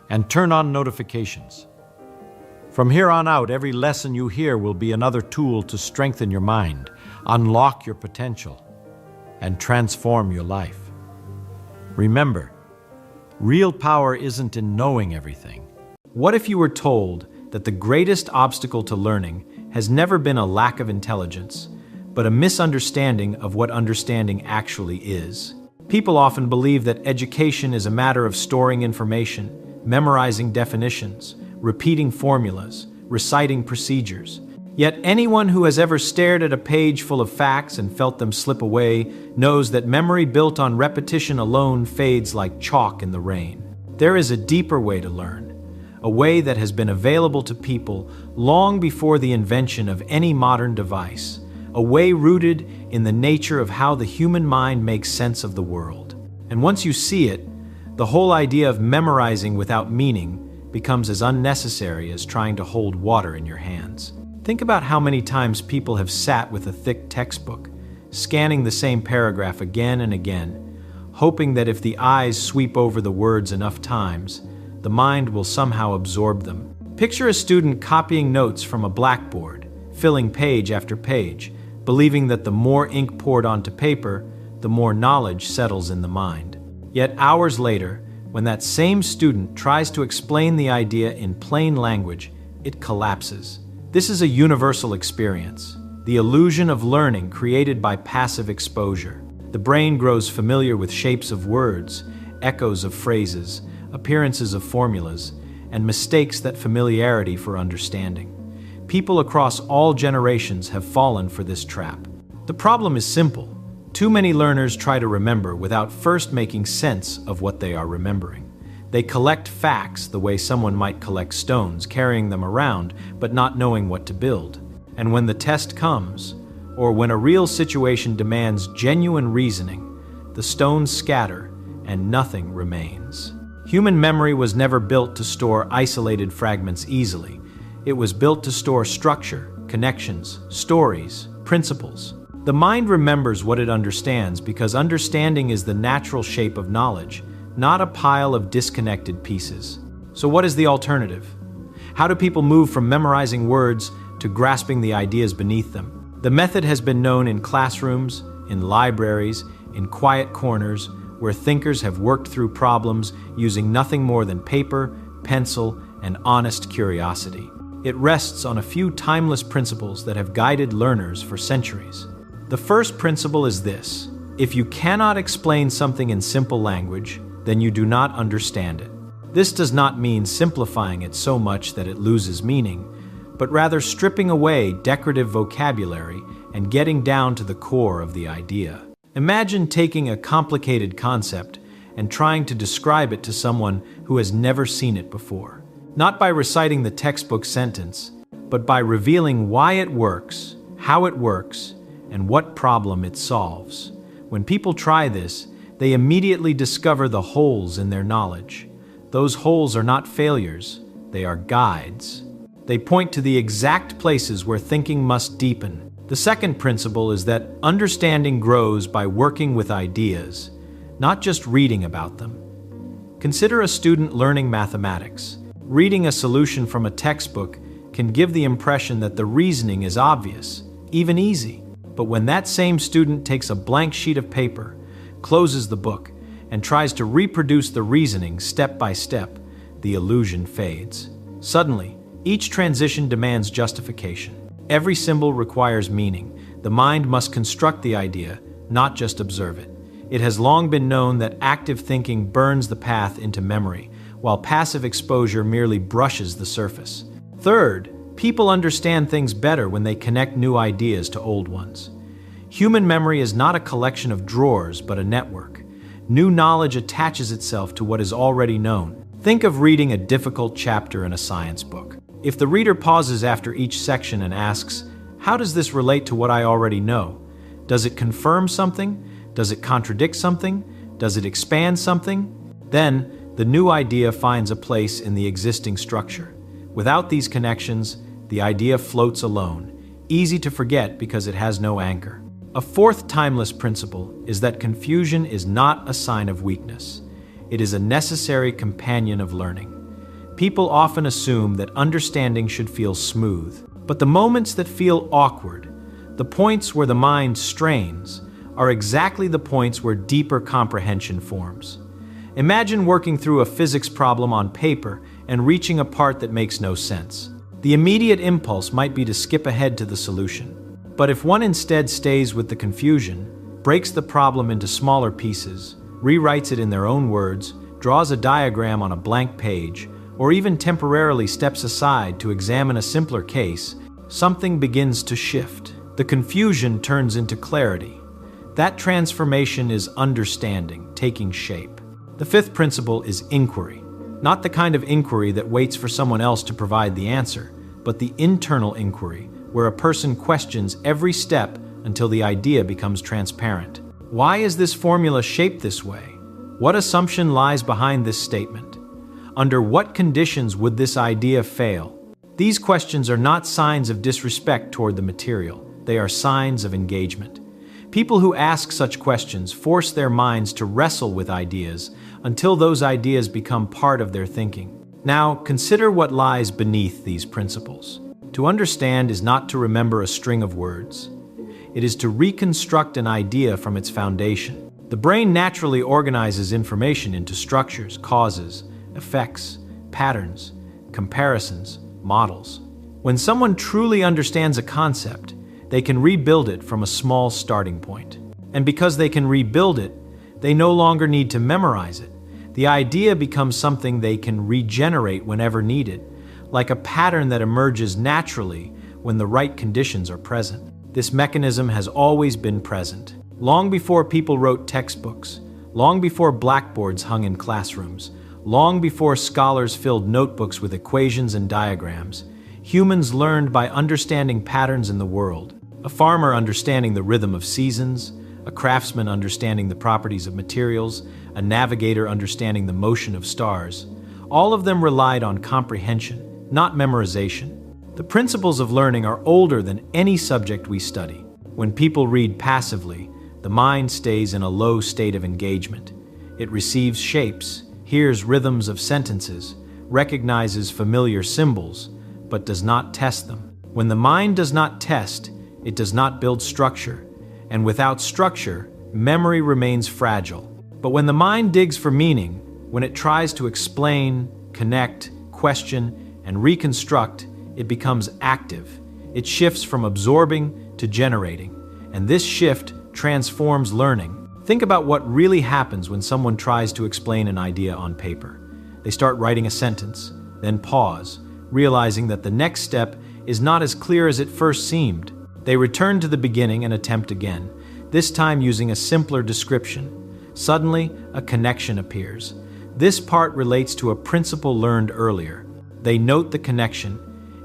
S1: and turn on notifications. From here on out, every lesson you hear will be another tool to strengthen your mind, unlock your potential, and transform your life. Remember, real power isn't in knowing everything. What if you were told that the greatest obstacle to learning has never been a lack of intelligence, but a misunderstanding of what understanding actually is? People often believe that education is a matter of storing information, memorizing definitions, repeating formulas, reciting procedures. Yet anyone who has ever stared at a page full of facts and felt them slip away knows that memory built on repetition alone fades like chalk in the rain. There is a deeper way to learn, a way that has been available to people long before the invention of any modern device, a way rooted in the nature of how the human mind makes sense of the world. And once you see it, the whole idea of memorizing without meaning becomes as unnecessary as trying to hold water in your hands. Think about how many times people have sat with a thick textbook, scanning the same paragraph again and again, hoping that if the eyes sweep over the words enough times, the mind will somehow absorb them. Picture a student copying notes from a blackboard, filling page after page, believing that the more ink poured onto paper, the more knowledge settles in the mind. Yet hours later, when that same student tries to explain the idea in plain language, it collapses. This is a universal experience, the illusion of learning created by passive exposure. The brain grows familiar with shapes of words, echoes of phrases, appearances of formulas, and mistakes that familiarity for understanding. People across all generations have fallen for this trap. The problem is simple. Too many learners try to remember without first making sense of what they are remembering. They collect facts the way someone might collect stones, carrying them around but not knowing what to build. And when the test comes, or when a real situation demands genuine reasoning, the stones scatter and nothing remains. Human memory was never built to store isolated fragments easily. It was built to store structure, connections, stories, principles. The mind remembers what it understands because understanding is the natural shape of knowledge, not a pile of disconnected pieces. So what is the alternative? How do people move from memorizing words to grasping the ideas beneath them? The method has been known in classrooms, in libraries, in quiet corners, where thinkers have worked through problems using nothing more than paper, pencil, and honest curiosity. It rests on a few timeless principles that have guided learners for centuries. The first principle is this: if you cannot explain something in simple language, then you do not understand it. This does not mean simplifying it so much that it loses meaning, but rather stripping away decorative vocabulary and getting down to the core of the idea. Imagine taking a complicated concept and trying to describe it to someone who has never seen it before. Not by reciting the textbook sentence, but by revealing why it works, how it works, and what problem it solves. When people try this, they immediately discover the holes in their knowledge. Those holes are not failures, they are guides. They point to the exact places where thinking must deepen. The second principle is that understanding grows by working with ideas, not just reading about them. Consider a student learning mathematics. Reading a solution from a textbook can give the impression that the reasoning is obvious, even easy. But when that same student takes a blank sheet of paper, closes the book, and tries to reproduce the reasoning step by step, the illusion fades. Suddenly, each transition demands justification. Every symbol requires meaning. The mind must construct the idea, not just observe it. It has long been known that active thinking burns the path into memory, while passive exposure merely brushes the surface. Third, people understand things better when they connect new ideas to old ones. Human memory is not a collection of drawers, but a network. New knowledge attaches itself to what is already known. Think of reading a difficult chapter in a science book. If the reader pauses after each section and asks, "How does this relate to what I already know? Does it confirm something? Does it contradict something? Does it expand something?" Then, the new idea finds a place in the existing structure. Without these connections, the idea floats alone, easy to forget because it has no anchor. A fourth timeless principle is that confusion is not a sign of weakness. It is a necessary companion of learning.
S2: People often assume that understanding should feel smooth, but the moments that feel awkward, the points where the mind strains, are exactly the points where deeper comprehension forms. Imagine working through a physics problem on paper and reaching a part that makes no sense. The immediate impulse might be to skip ahead to the solution. But if one instead stays with the confusion, breaks the problem into smaller pieces, rewrites it in their own words, draws a diagram on a blank page, or even temporarily steps aside to examine a simpler case, something begins to shift. The confusion turns into clarity. That transformation is understanding, taking shape. The fifth principle is inquiry. Not the kind of inquiry that waits for someone else to provide the answer, but the internal inquiry, where a person questions every step until the idea becomes transparent. Why is this formula shaped this way? What assumption lies behind this statement? Under what conditions would this idea fail? These questions are not signs of disrespect toward the material. They are signs of engagement. People who ask such questions force their minds to wrestle with ideas until those ideas become part of their thinking. Now, consider what lies beneath these principles. To understand is not to remember a string of words. It is to reconstruct an idea from its foundation. The brain naturally organizes information into structures, causes, effects, patterns, comparisons, models. When someone truly understands a concept, they can rebuild it from a small starting point. And because they can rebuild it, they no longer need to memorize it. The idea becomes something they can regenerate whenever needed, like a pattern that emerges naturally when the right conditions are present. This mechanism has always been present. Long before people wrote textbooks, long before blackboards hung in classrooms, long before scholars filled notebooks with equations and diagrams, humans learned by understanding patterns in the world. A farmer understanding the rhythm of seasons, a craftsman understanding the properties of materials, a navigator understanding the motion of stars. All of them relied on comprehension, not memorization. The principles of learning are older than any subject we study. When people read passively, the mind stays in a low state of engagement. It receives shapes, hears rhythms of sentences, recognizes familiar symbols, but does not test them. When the mind does not test, it does not build structure, and without structure, memory remains fragile. But when the mind digs for meaning, when it tries to explain, connect, question, and reconstruct, it becomes active. It shifts from absorbing to generating, and this shift transforms learning. Think about what really happens when someone tries to explain an idea on paper. They start writing a sentence, then pause, realizing that the next step is not as clear as it first seemed. They return to the beginning and attempt again, this time using a simpler description. Suddenly, a connection appears. This part relates to a principle learned earlier. They note the connection,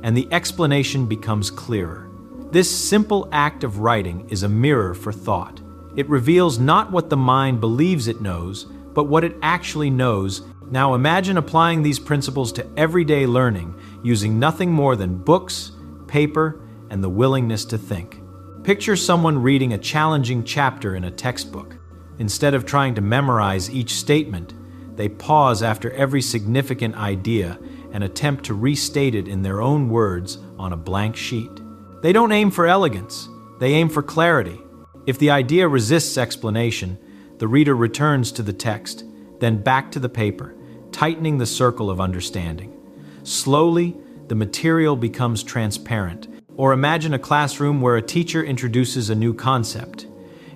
S2: and the explanation becomes clearer. This simple act of writing is a mirror for thought. It reveals not what the mind believes it knows, but what it actually knows. Now imagine applying these principles to everyday learning, using nothing more than books, paper, and the willingness to think. Picture someone reading a challenging chapter in a textbook. Instead of trying to memorize each statement, they pause after every significant idea and attempt to restate it in their own words on a blank sheet. They don't aim for elegance, they aim for clarity. If the idea resists explanation, the reader returns to the text, then back to the paper, tightening the circle of understanding. Slowly, the material becomes transparent. Or imagine a classroom where a teacher introduces a new concept.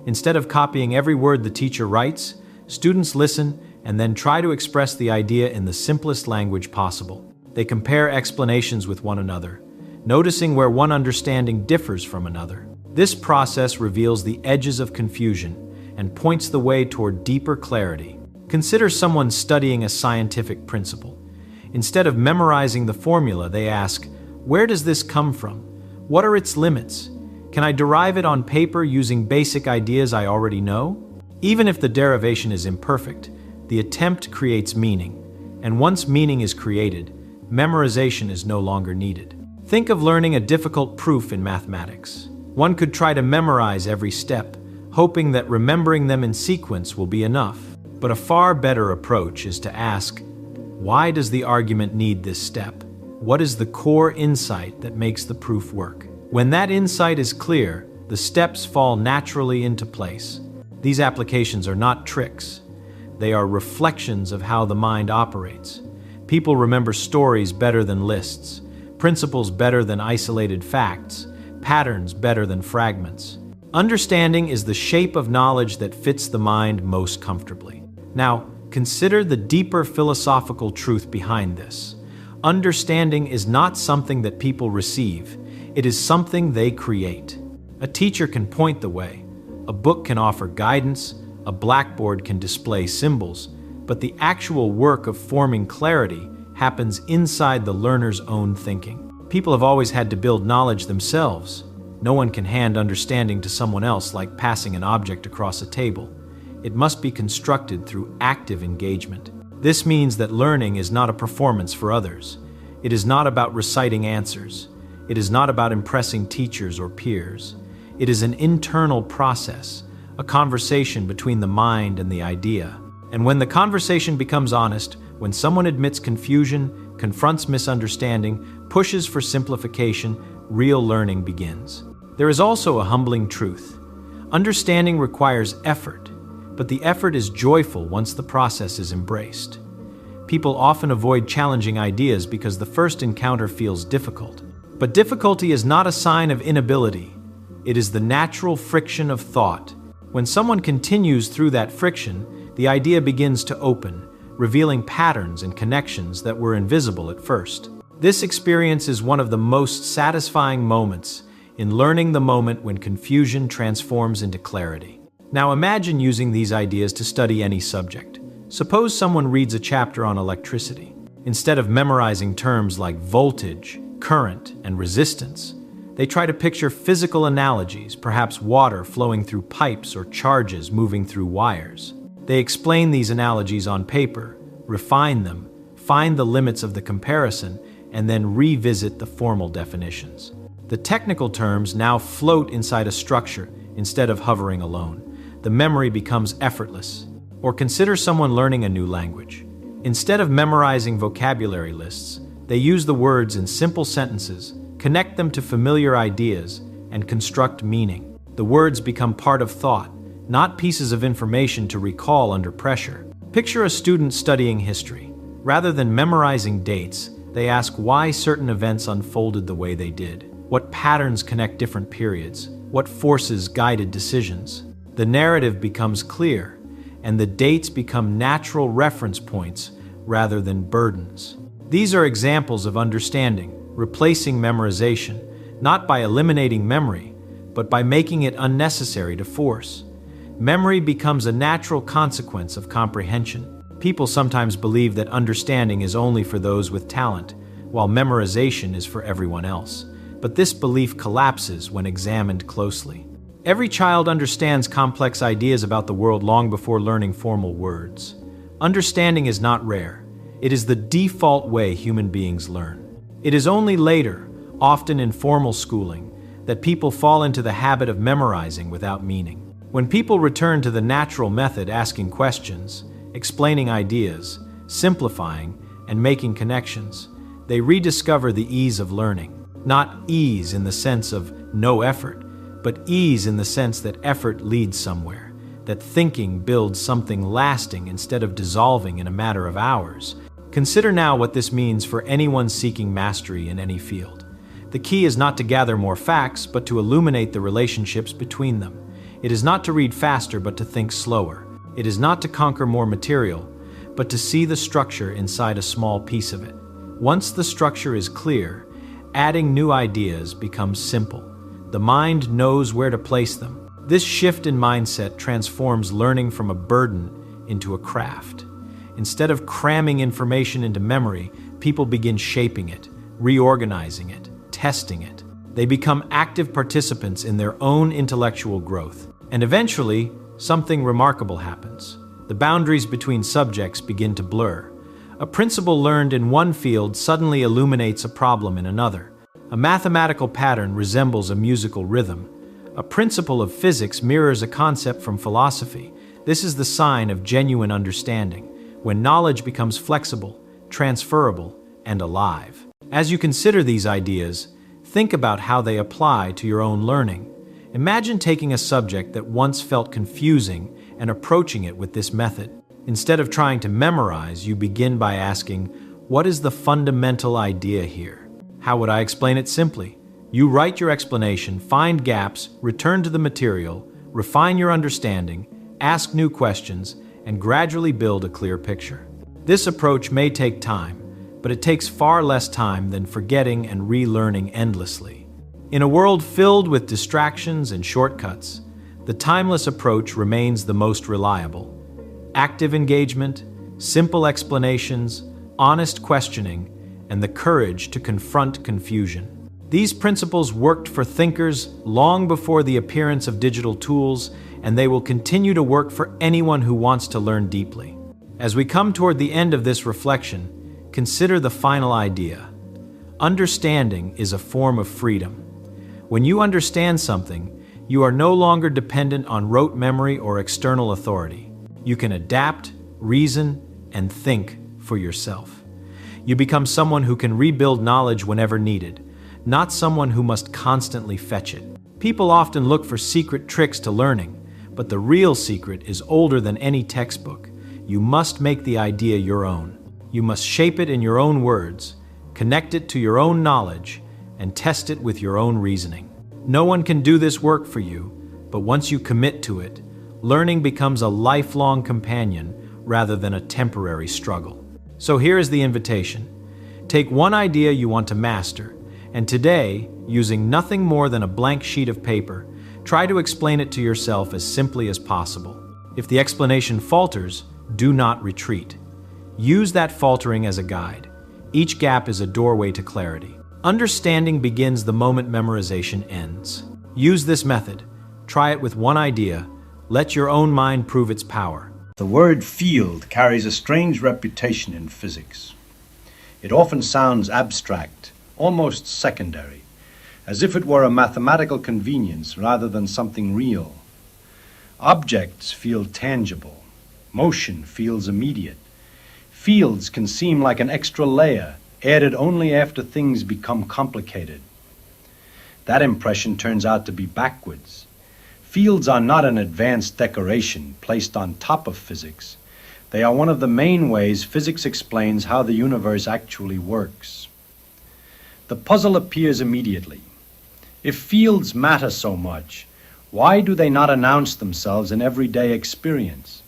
S2: Instead of copying every word the teacher writes, students listen and then try to express the idea in the simplest language possible. They compare explanations with one another, noticing where one understanding differs from another. This process reveals the edges of confusion and points the way toward deeper clarity. Consider someone studying a scientific principle. Instead of memorizing the formula, they ask, where does this come from? What are its limits? Can I derive it on paper using basic ideas I already know? Even if the derivation is imperfect, the attempt creates meaning, and once meaning is created, memorization is no longer needed. Think of learning a difficult proof in mathematics. One could try to memorize every step, hoping that remembering them in sequence will be enough. But a far better approach is to ask, Why does the argument need this step? What is the core insight that makes the proof work? When that insight is clear, the steps fall naturally into place. These applications are not tricks. They are reflections of how the mind operates. People remember stories better than lists, principles better than isolated facts, patterns better than fragments. Understanding is the shape of knowledge that fits the mind most comfortably. Now, consider the deeper philosophical truth behind this. Understanding is not something that people receive. It is something they create. A teacher can point the way. A book can offer guidance. A blackboard can display symbols. But the actual work of forming clarity happens inside the learner's own thinking. People have always had to build knowledge themselves. No one can hand understanding to someone else like passing an object across a table. It must be constructed through active engagement. This means that learning is not a performance for others. It is not about reciting answers. It is not about impressing teachers or peers. It is an internal process, a conversation between the mind and the idea. And when the conversation becomes honest, when someone admits confusion, confronts misunderstanding, pushes for simplification, real learning begins. There is also a humbling truth. Understanding requires effort, but the effort is joyful once the process is embraced. People often avoid challenging ideas because the first encounter feels difficult. But difficulty is not a sign of inability. It is the natural friction of thought. When someone continues through that friction, the idea begins to open, revealing patterns and connections that were invisible at first. This experience is one of the most satisfying moments in learning, the moment when confusion transforms into clarity. Now imagine using these ideas to study any subject. Suppose someone reads a chapter on electricity. Instead of memorizing terms like voltage, current, and resistance, they try to picture physical analogies, perhaps water flowing through pipes or charges moving through wires. They explain these analogies on paper, refine them, find the limits of the comparison, and then revisit the formal definitions. The technical terms now float inside a structure instead of hovering alone. The memory becomes effortless. Or consider someone learning a new language. Instead of memorizing vocabulary lists, they use the words in simple sentences, connect them to familiar ideas, and construct meaning. The words become part of thought, not pieces of information to recall under pressure. Picture a student studying history. Rather than memorizing dates, they ask why certain events unfolded the way they did. What patterns connect different periods? What forces guided decisions? The narrative becomes clear, and the dates become natural reference points rather than burdens. These are examples of understanding, replacing memorization, not by eliminating memory, but by making it unnecessary to force. Memory becomes a natural consequence of comprehension. People sometimes believe that understanding is only for those with talent, while memorization is for everyone else. But this belief collapses when examined closely. Every child understands complex ideas about the world long before learning formal words. Understanding is not rare. It is the default way human beings learn. It is only later, often in formal schooling, that people fall into the habit of memorizing without meaning. When people return to the natural method, asking questions, explaining ideas, simplifying, and making connections, they rediscover the ease of learning. Not ease in the sense of no effort, but ease in the sense that effort leads somewhere, that thinking builds something lasting instead of dissolving in a matter of hours. Consider now what this means for anyone seeking mastery in any field. The key is not to gather more facts, but to illuminate the relationships between them. It is not to read faster, but to think slower. It is not to conquer more material, but to see the structure inside a small piece of it. Once the structure is clear, adding new ideas becomes simple. The mind knows where to place them. This shift in mindset transforms learning from a burden into a craft. Instead of cramming information into memory, people begin shaping it, reorganizing it, testing it. They become active participants in their own intellectual growth. And eventually, something remarkable happens. The boundaries between subjects begin to blur. A principle learned in one field suddenly illuminates a problem in another. A mathematical pattern resembles a musical rhythm. A principle of physics mirrors a concept from philosophy. This is the sign of genuine understanding. When knowledge becomes flexible, transferable, and alive. As you consider these ideas, think about how they apply to your own learning. Imagine taking a subject that once felt confusing and approaching it with this method. Instead of trying to memorize, you begin by asking, what is the fundamental idea here? How would I explain it simply? You write your explanation, find gaps, return to the material, refine your understanding, ask new questions, and gradually build a clear picture. This approach may take time, but it takes far less time than forgetting and relearning endlessly. In a world filled with distractions and shortcuts, the timeless approach remains the most reliable. Active engagement, simple explanations, honest questioning, and the courage to confront confusion. These principles worked for thinkers long before the appearance of digital tools, and they will continue to work for anyone who wants to learn deeply. As we come toward the end of this reflection, consider the final idea. Understanding is a form of freedom. When you understand something, you are no longer dependent on rote memory or external authority. You can adapt, reason, and think for yourself. You become someone who can rebuild knowledge whenever needed, not someone who must constantly fetch it. People often look for secret tricks to learning, but the real secret is older than any textbook. You must make the idea your own. You must shape it in your own words, connect it to your own knowledge, and test it with your own reasoning. No one can do this work for you, but once you commit to it, learning becomes a lifelong companion rather than a temporary struggle. So here is the invitation. Take one idea you want to master, and today, using nothing more than a blank sheet of paper, try to explain it to yourself as simply as possible. If the explanation falters, do not retreat. Use that faltering as a guide. Each gap is a doorway to clarity. Understanding begins the moment memorization ends. Use this method. Try it with one idea. Let your own mind prove its power.
S3: The word field carries a strange reputation in physics. It often sounds abstract, almost secondary, as if it were a mathematical convenience rather than something real. Objects feel tangible. Motion feels immediate. Fields can seem like an extra layer, added only after things become complicated. That impression turns out to be backwards. Fields are not an advanced decoration placed on top of physics. They are one of the main ways physics explains how the universe actually works. The puzzle appears immediately. If fields matter so much, why do they not announce themselves in everyday experience?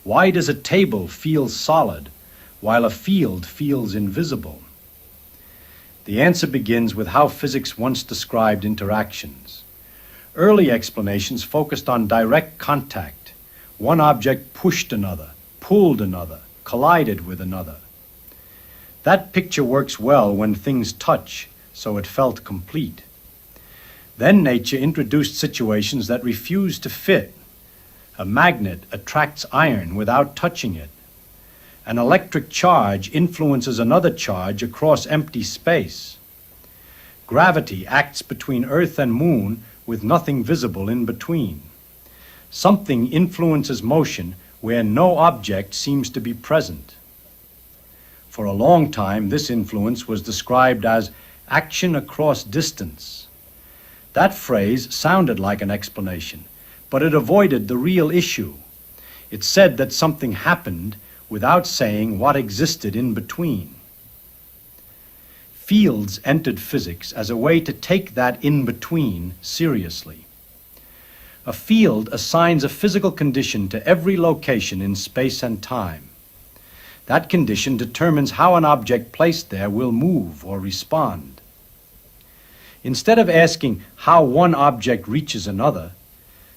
S3: Why does a table feel solid while a field feels invisible? The answer begins with how physics once described interactions. Early explanations focused on direct contact. One object pushed another, pulled another, collided with another. That picture works well when things touch, so it felt complete. Then nature introduced situations that refuse to fit. A magnet attracts iron without touching it. An electric charge influences another charge across empty space. Gravity acts between Earth and Moon with nothing visible in between. Something influences motion where no object seems to be present. For a long time, this influence was described as action across distance. That phrase sounded like an explanation, but it avoided the real issue. It said that something happened without saying what existed in between. Fields entered physics as a way to take that in-between seriously. A field assigns a physical condition to every location in space and time. That condition determines how an object placed there will move or respond. Instead of asking how one object reaches another,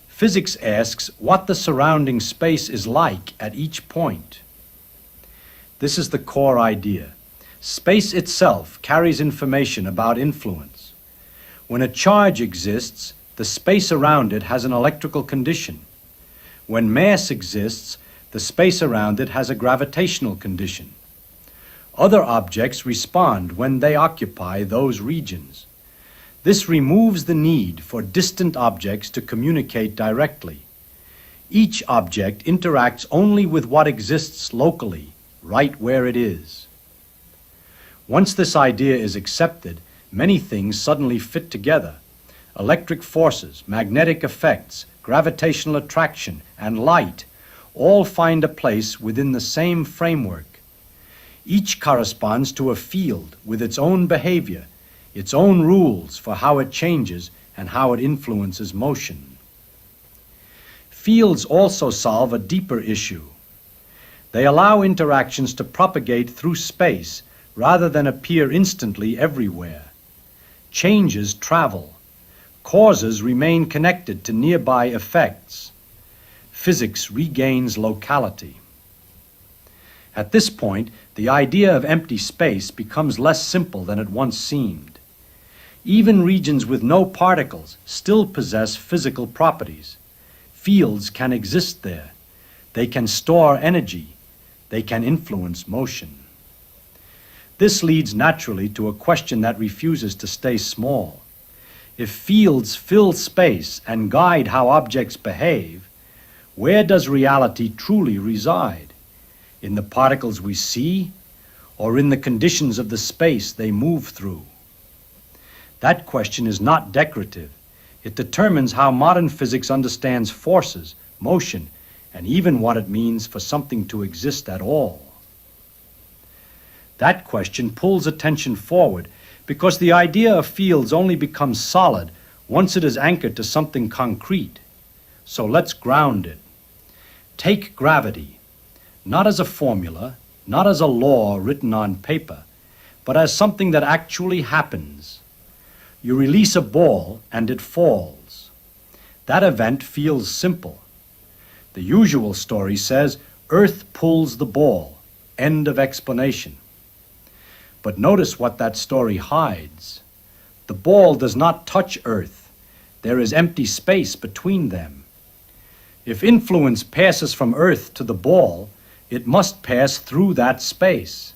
S3: physics asks what the surrounding space is like at each point. This is the core idea. Space itself carries information about influence. When a charge exists, the space around it has an electrical condition. When mass exists, the space around it has a gravitational condition. Other objects respond when they occupy those regions. This removes the need for distant objects to communicate directly. Each object interacts only with what exists locally, right where it is. Once this idea is accepted, many things suddenly fit together. Electric forces, magnetic effects, gravitational attraction, and light all find a place within the same framework. Each corresponds to a field with its own behavior, its own rules for how it changes and how it influences motion. Fields also solve a deeper issue. They allow interactions to propagate through space rather than appear instantly everywhere. Changes travel. Causes remain connected to nearby effects. Physics regains locality. At this point, the idea of empty space becomes less simple than it once seemed. Even regions with no particles still possess physical properties. Fields can exist there. They can store energy. They can influence motion. This leads naturally to a question that refuses to stay small. If fields fill space and guide how objects behave, where does reality truly reside? In the particles we see, or in the conditions of the space they move through? That question is not decorative. It determines how modern physics understands forces, motion, and even what it means for something to exist at all. That question pulls attention forward because the idea of fields only becomes solid once it is anchored to something concrete. So let's ground it. Take gravity, not as a formula, not as a law written on paper, but as something that actually happens. You release a ball and it falls. That event feels simple. The usual story says, Earth pulls the ball. End of explanation. But notice what that story hides. The ball does not touch Earth. There is empty space between them. If influence passes from Earth to the ball, it must pass through that space.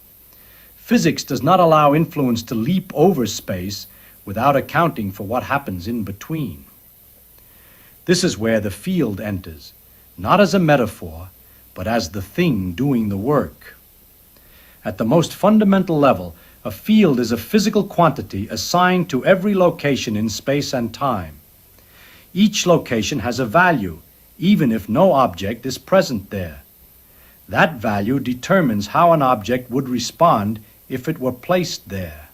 S3: Physics does not allow influence to leap over space without accounting for what happens in between. This is where the field enters, not as a metaphor, but as the thing doing the work. At the most fundamental level, a field is a physical quantity assigned to every location in space and time. Each location has a value, even if no object is present there. That value determines how an object would respond if it were placed there.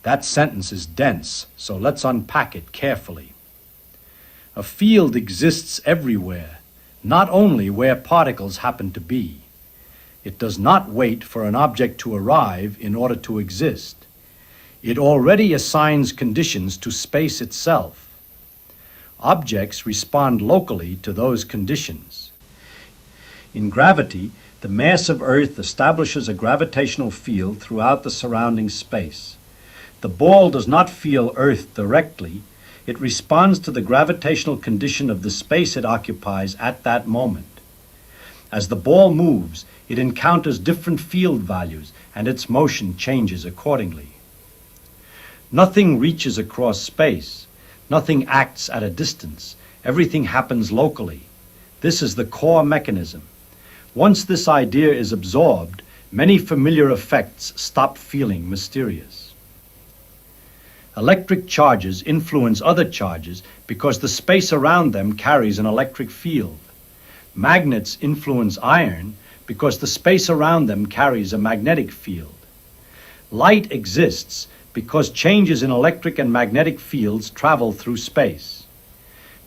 S3: That sentence is dense, so let's unpack it carefully. A field exists everywhere, not only where particles happen to be. It does not wait for an object to arrive in order to exist. It already assigns conditions to space itself. Objects respond locally to those conditions. In gravity, the mass of Earth establishes a gravitational field throughout the surrounding space. The ball does not feel Earth directly. It responds to the gravitational condition of the space it occupies at that moment. As the ball moves, it encounters different field values, and its motion changes accordingly. Nothing reaches across space. Nothing acts at a distance. Everything happens locally. This is the core mechanism. Once this idea is absorbed, many familiar effects stop feeling mysterious. Electric charges influence other charges because the space around them carries an electric field. Magnets influence iron because the space around them carries a magnetic field. Light exists because changes in electric and magnetic fields travel through space.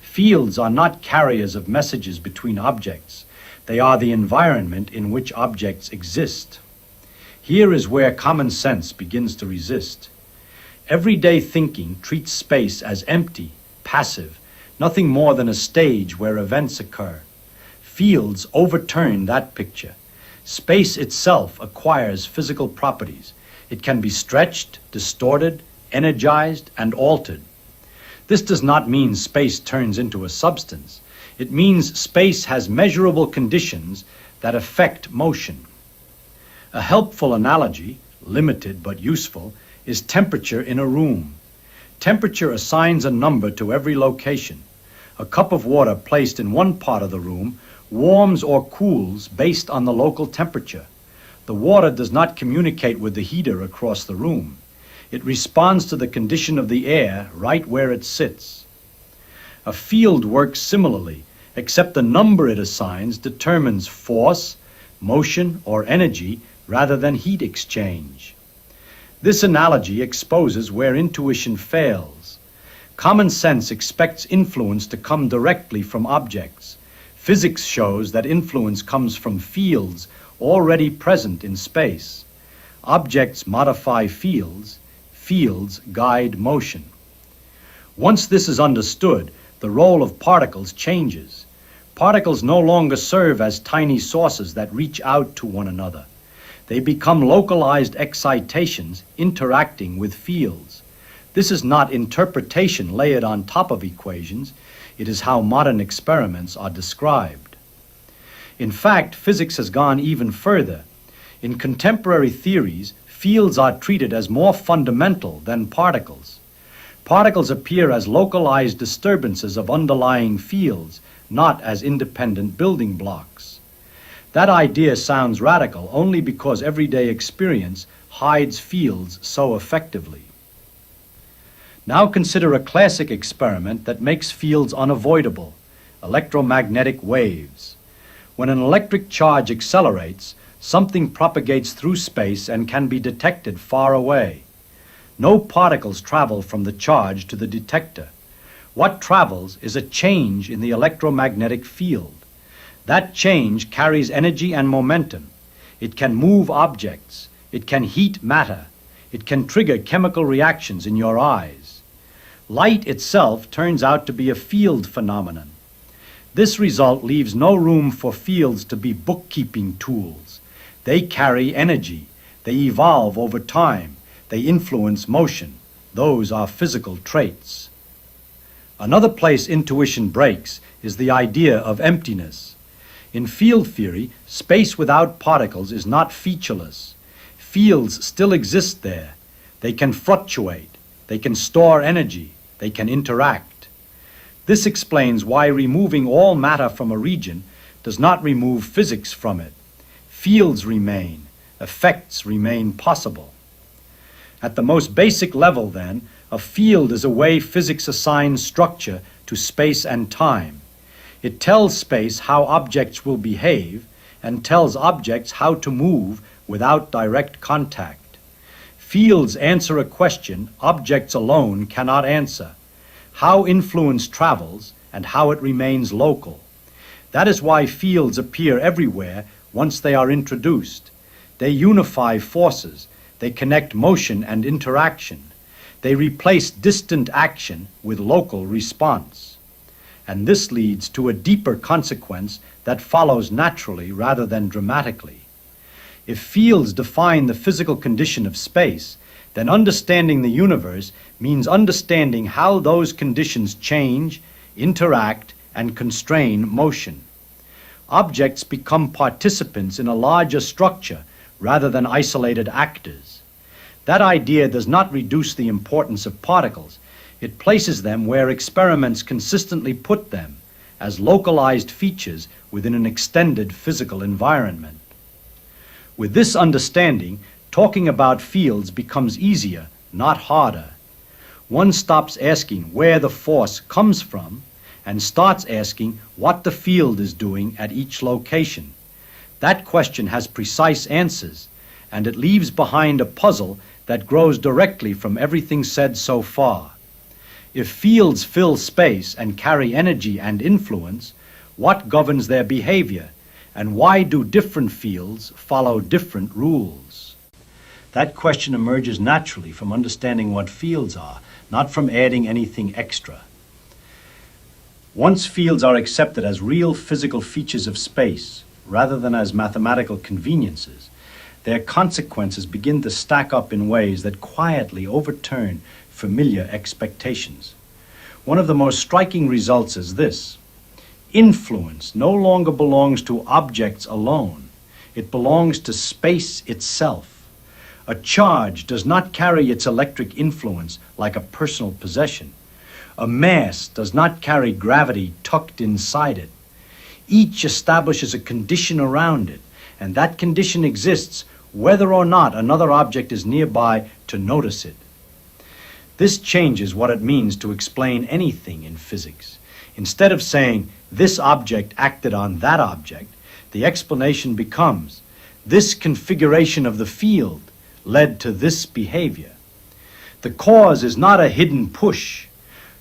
S3: Fields are not carriers of messages between objects. They are the environment in which objects exist. Here is where common sense begins to resist. Everyday thinking treats space as empty, passive, nothing more than a stage where events occur. Fields overturn that picture. Space itself acquires physical properties. It can be stretched, distorted, energized, and altered. This does not mean space turns into a substance. It means space has measurable conditions that affect motion. A helpful analogy, limited but useful, is temperature in a room. Temperature assigns a number to every location. A cup of water placed in one part of the room warms or cools based on the local temperature. The water does not communicate with the heater across the room. It responds to the condition of the air right where it sits. A field works similarly, except the number it assigns determines force, motion, or energy rather than heat exchange. This analogy exposes where intuition fails. Common sense expects influence to come directly from objects. Physics shows that influence comes from fields already present in space. Objects modify fields, fields guide motion. Once this is understood, the role of particles changes. Particles no longer serve as tiny sources that reach out to one another. They become localized excitations interacting with fields. This is not interpretation layered on top of equations. It is how modern experiments are described. In fact, physics has gone even further. In contemporary theories, fields are treated as more fundamental than particles. Particles appear as localized disturbances of underlying fields, not as independent building blocks. That idea sounds radical only because everyday experience hides fields so effectively. Now consider a classic experiment that makes fields unavoidable: electromagnetic waves. When an electric charge accelerates, something propagates through space and can be detected far away. No particles travel from the charge to the detector. What travels is a change in the electromagnetic field. That change carries energy and momentum. It can move objects. It can heat matter. It can trigger chemical reactions in your eyes. Light itself turns out to be a field phenomenon. This result leaves no room for fields to be bookkeeping tools. They carry energy. They evolve over time. They influence motion. Those are physical traits. Another place intuition breaks is the idea of emptiness. In field theory, space without particles is not featureless. Fields still exist there. They can fluctuate. They can store energy. They can interact. This explains why removing all matter from a region does not remove physics from it. Fields remain. Effects remain possible. At the most basic level, then, a field is a way physics assigns structure to space and time. It tells space how objects will behave and tells objects how to move without direct contact. Fields answer a question objects alone cannot answer: how influence travels and how it remains local. That is why fields appear everywhere once they are introduced. They unify forces. They connect motion and interaction. They replace distant action with local response. And this leads to a deeper consequence that follows naturally rather than dramatically. If fields define the physical condition of space, then understanding the universe means understanding how those conditions change, interact, and constrain motion. Objects become participants in a larger structure rather than isolated actors. That idea does not reduce the importance of particles. It places them where experiments consistently put them, as localized features within an extended physical environment. With this understanding, talking about fields becomes easier, not harder. One stops asking where the force comes from and starts asking what the field is doing at each location. That question has precise answers, and it leaves behind a puzzle that grows directly from everything said so far. If fields fill space and carry energy and influence, what governs their behavior, and why do different fields follow different rules? That question emerges naturally from understanding what fields are, not from adding anything extra. Once fields are accepted as real physical features of space, rather than as mathematical conveniences, their consequences begin to stack up in ways that quietly overturn familiar expectations. One of the most striking results is this: influence no longer belongs to objects alone. It belongs to space itself. A charge does not carry its electric influence like a personal possession. A mass does not carry gravity tucked inside it. Each establishes a condition around it, and that condition exists whether or not another object is nearby to notice it. This changes what it means to explain anything in physics. Instead of saying, this object acted on that object, the explanation becomes, this configuration of the field led to this behavior. The cause is not a hidden push.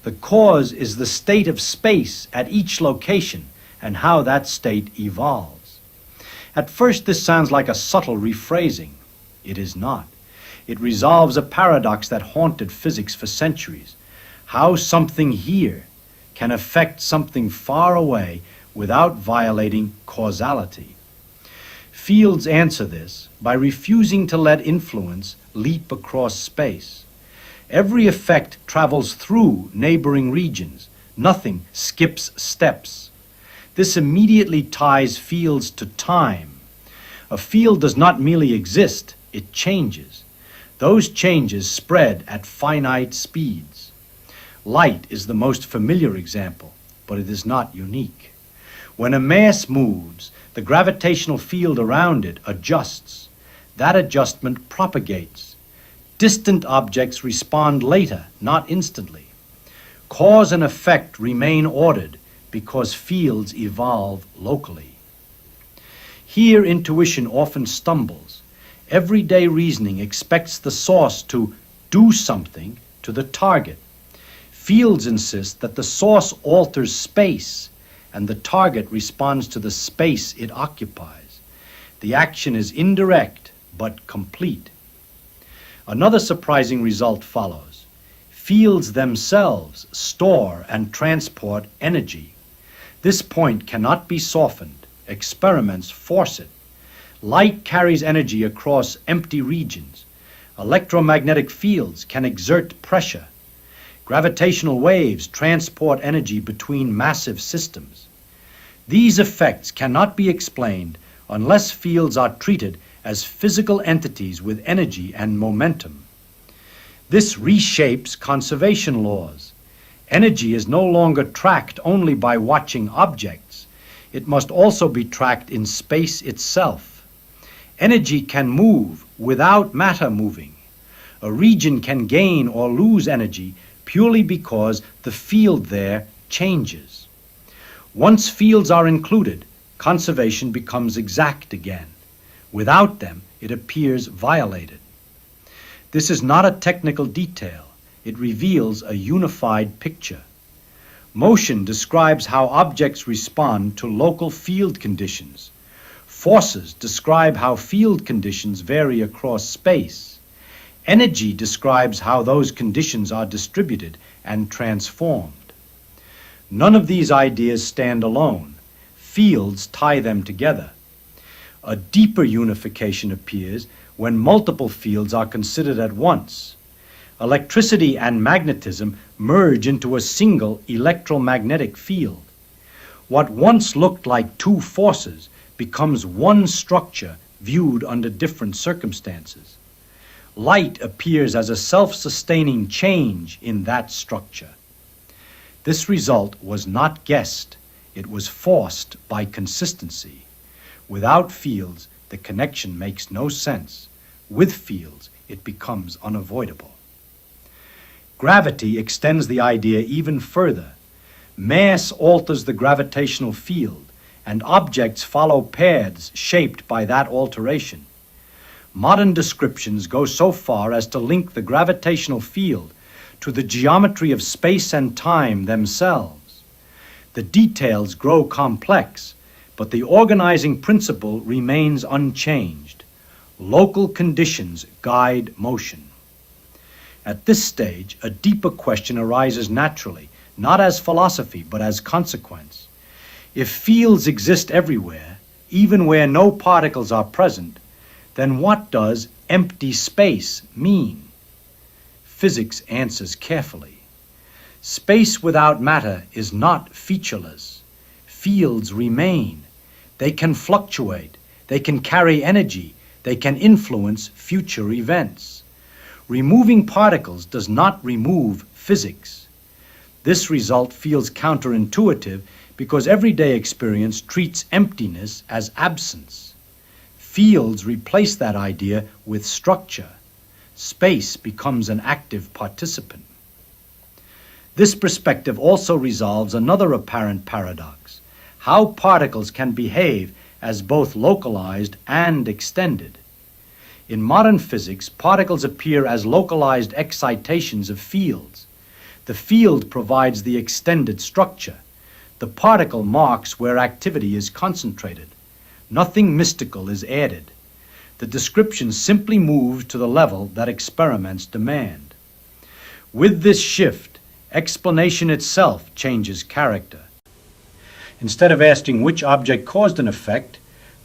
S3: The cause is the state of space at each location and how that state evolves. At first, this sounds like a subtle rephrasing. It is not. It resolves a paradox that haunted physics for centuries. How something here can affect something far away without violating causality. Fields answer this by refusing to let influence leap across space. Every effect travels through neighboring regions. Nothing skips steps. This immediately ties fields to time. A field does not merely exist, it changes. Those changes spread at finite speeds. Light is the most familiar example, but it is not unique. When a mass moves, the gravitational field around it adjusts. That adjustment propagates. Distant objects respond later, not instantly. Cause and effect remain ordered because fields evolve locally. Here, intuition often stumbles. Everyday reasoning expects the source to do something to the target. Fields insist that the source alters space and the target responds to the space it occupies. The action is indirect but complete. Another surprising result follows. Fields themselves store and transport energy. This point cannot be softened. Experiments force it. Light carries energy across empty regions. Electromagnetic fields can exert pressure. Gravitational waves transport energy between massive systems. These effects cannot be explained unless fields are treated as physical entities with energy and momentum. This reshapes conservation laws. Energy is no longer tracked only by watching objects. It must also be tracked in space itself. Energy can move without matter moving. A region can gain or lose energy purely because the field there changes. Once fields are included, conservation becomes exact again. Without them, it appears violated. This is not a technical detail. It reveals a unified picture. Motion describes how objects respond to local field conditions. Forces describe how field conditions vary across space. Energy describes how those conditions are distributed and transformed. None of these ideas stand alone. Fields tie them together. A deeper unification appears when multiple fields are considered at once. Electricity and magnetism merge into a single electromagnetic field. What once looked like two forces becomes one structure viewed under different circumstances. Light appears as a self-sustaining change in that structure. This result was not guessed. It was forced by consistency. Without fields, the connection makes no sense. With fields, it becomes unavoidable. Gravity extends the idea even further. Mass alters the gravitational field, and objects follow paths shaped by that alteration. Modern descriptions go so far as to link the gravitational field to the geometry of space and time themselves. The details grow complex, but the organizing principle remains unchanged. Local conditions guide motion. At this stage, a deeper question arises naturally, not as philosophy, but as consequence. If fields exist everywhere, even where no particles are present, then what does empty space mean? Physics answers carefully. Space without matter is not featureless. Fields remain. They can fluctuate. They can carry energy. They can influence future events. Removing particles does not remove physics. This result feels counterintuitive because everyday experience treats emptiness as absence. Fields replace that idea with structure. Space becomes an active participant. This perspective also resolves another apparent paradox: how particles can behave as both localized and extended. In modern physics, particles appear as localized excitations of fields. The field provides the extended structure. The particle marks where activity is concentrated. Nothing mystical is added. The description simply moves to the level that experiments demand. With this shift, explanation itself changes character. Instead of asking which object caused an effect,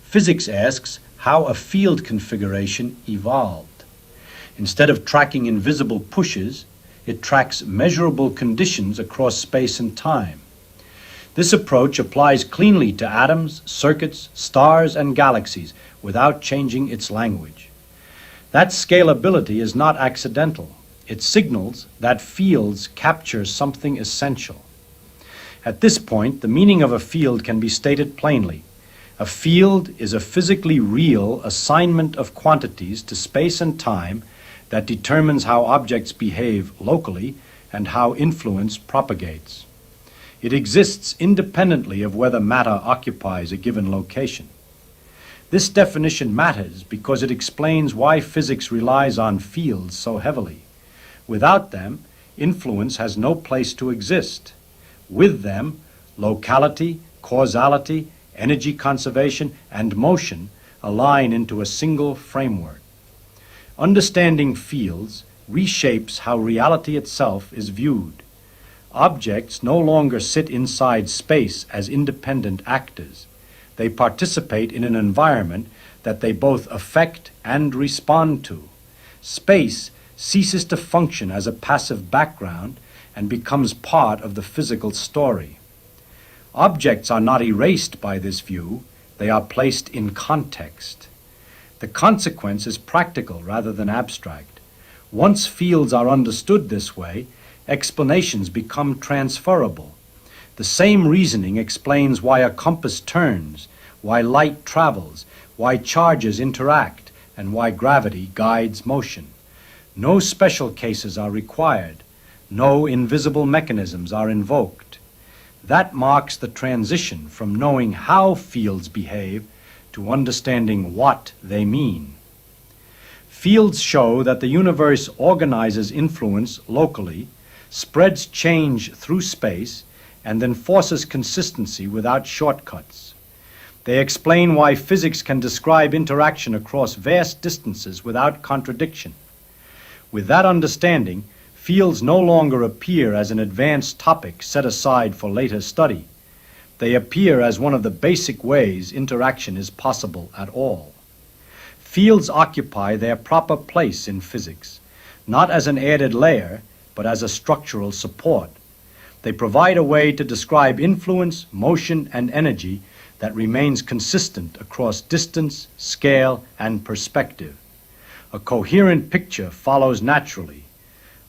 S3: physics asks how a field configuration evolved. Instead of tracking invisible pushes, it tracks measurable conditions across space and time. This approach applies cleanly to atoms, circuits, stars, and galaxies without changing its language. That scalability is not accidental. It signals that fields capture something essential. At this point, the meaning of a field can be stated plainly. A field is a physically real assignment of quantities to space and time that determines how objects behave locally and how influence propagates. It exists independently of whether matter occupies a given location. This definition matters because it explains why physics relies on fields so heavily. Without them, influence has no place to exist. With them, locality, causality, energy conservation, and motion align into a single framework. Understanding fields reshapes how reality itself is viewed. Objects no longer sit inside space as independent actors. They participate in an environment that they both affect and respond to. Space ceases to function as a passive background and becomes part of the physical story. Objects are not erased by this view, they are placed in context. The consequence is practical rather than abstract. Once fields are understood this way, explanations become transferable. The same reasoning explains why a compass turns, why light travels, why charges interact, and why gravity guides motion. No special cases are required. No invisible mechanisms are invoked. That marks the transition from knowing how fields behave to understanding what they mean. Fields show that the universe organizes influence locally, spreads change through space, and then forces consistency without shortcuts. They explain why physics can describe interaction across vast distances without contradiction. With that understanding, fields no longer appear as an advanced topic set aside for later study. They appear as one of the basic ways interaction is possible at all. Fields occupy their proper place in physics, not as an added layer, but as a structural support. They provide a way to describe influence, motion, and energy that remains consistent across distance, scale, and perspective. A coherent picture follows naturally.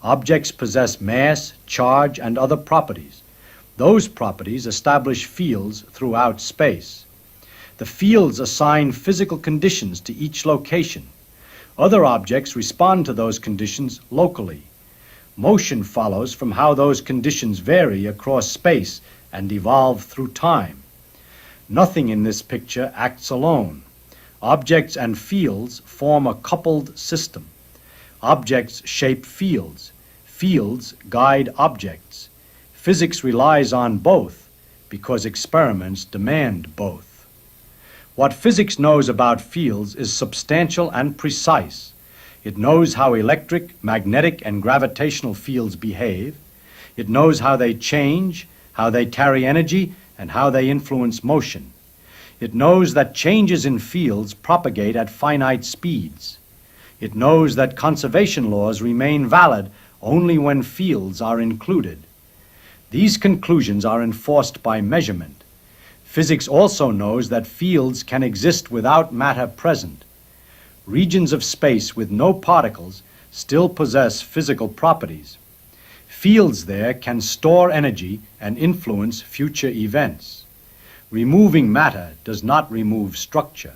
S3: Objects possess mass, charge, and other properties. Those properties establish fields throughout space. The fields assign physical conditions to each location. Other objects respond to those conditions locally. Motion follows from how those conditions vary across space and evolve through time. Nothing in this picture acts alone. Objects and fields form a coupled system. Objects shape fields. Fields guide objects. Physics relies on both because experiments demand both. What physics knows about fields is substantial and precise. It knows how electric, magnetic, and gravitational fields behave. It knows how they change, how they carry energy, and how they influence motion. It knows that changes in fields propagate at finite speeds. It knows that conservation laws remain valid only when fields are included. These conclusions are enforced by measurement. Physics also knows that fields can exist without matter present. Regions of space with no particles still possess physical properties. Fields there can store energy and influence future events. Removing matter does not remove structure.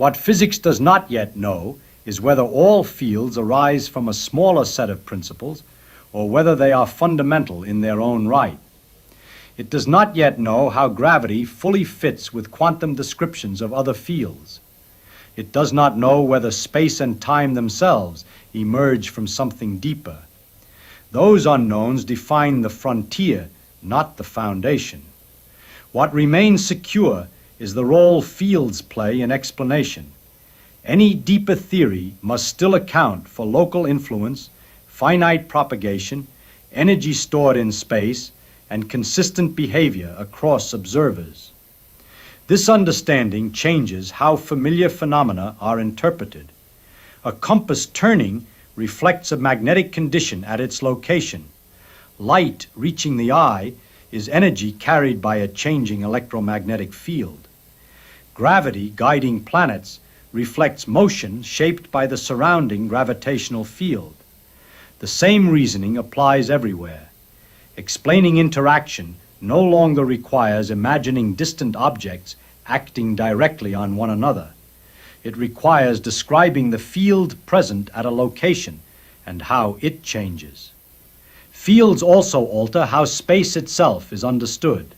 S3: What physics does not yet know is whether all fields arise from a smaller set of principles or whether they are fundamental in their own right. It does not yet know how gravity fully fits with quantum descriptions of other fields. It does not know whether space and time themselves emerge from something deeper. Those unknowns define the frontier, not the foundation. What remains secure is the role fields play in explanation. Any deeper theory must still account for local influence, finite propagation, energy stored in space, and consistent behavior across observers. This understanding changes how familiar phenomena are interpreted. A compass turning reflects a magnetic condition at its location. Light reaching the eye is energy carried by a changing electromagnetic field. Gravity guiding planets reflects motion shaped by the surrounding gravitational field. The same reasoning applies everywhere. Explaining interaction no longer requires imagining distant objects acting directly on one another. It requires describing the field present at a location and how it changes. Fields also alter how space itself is understood.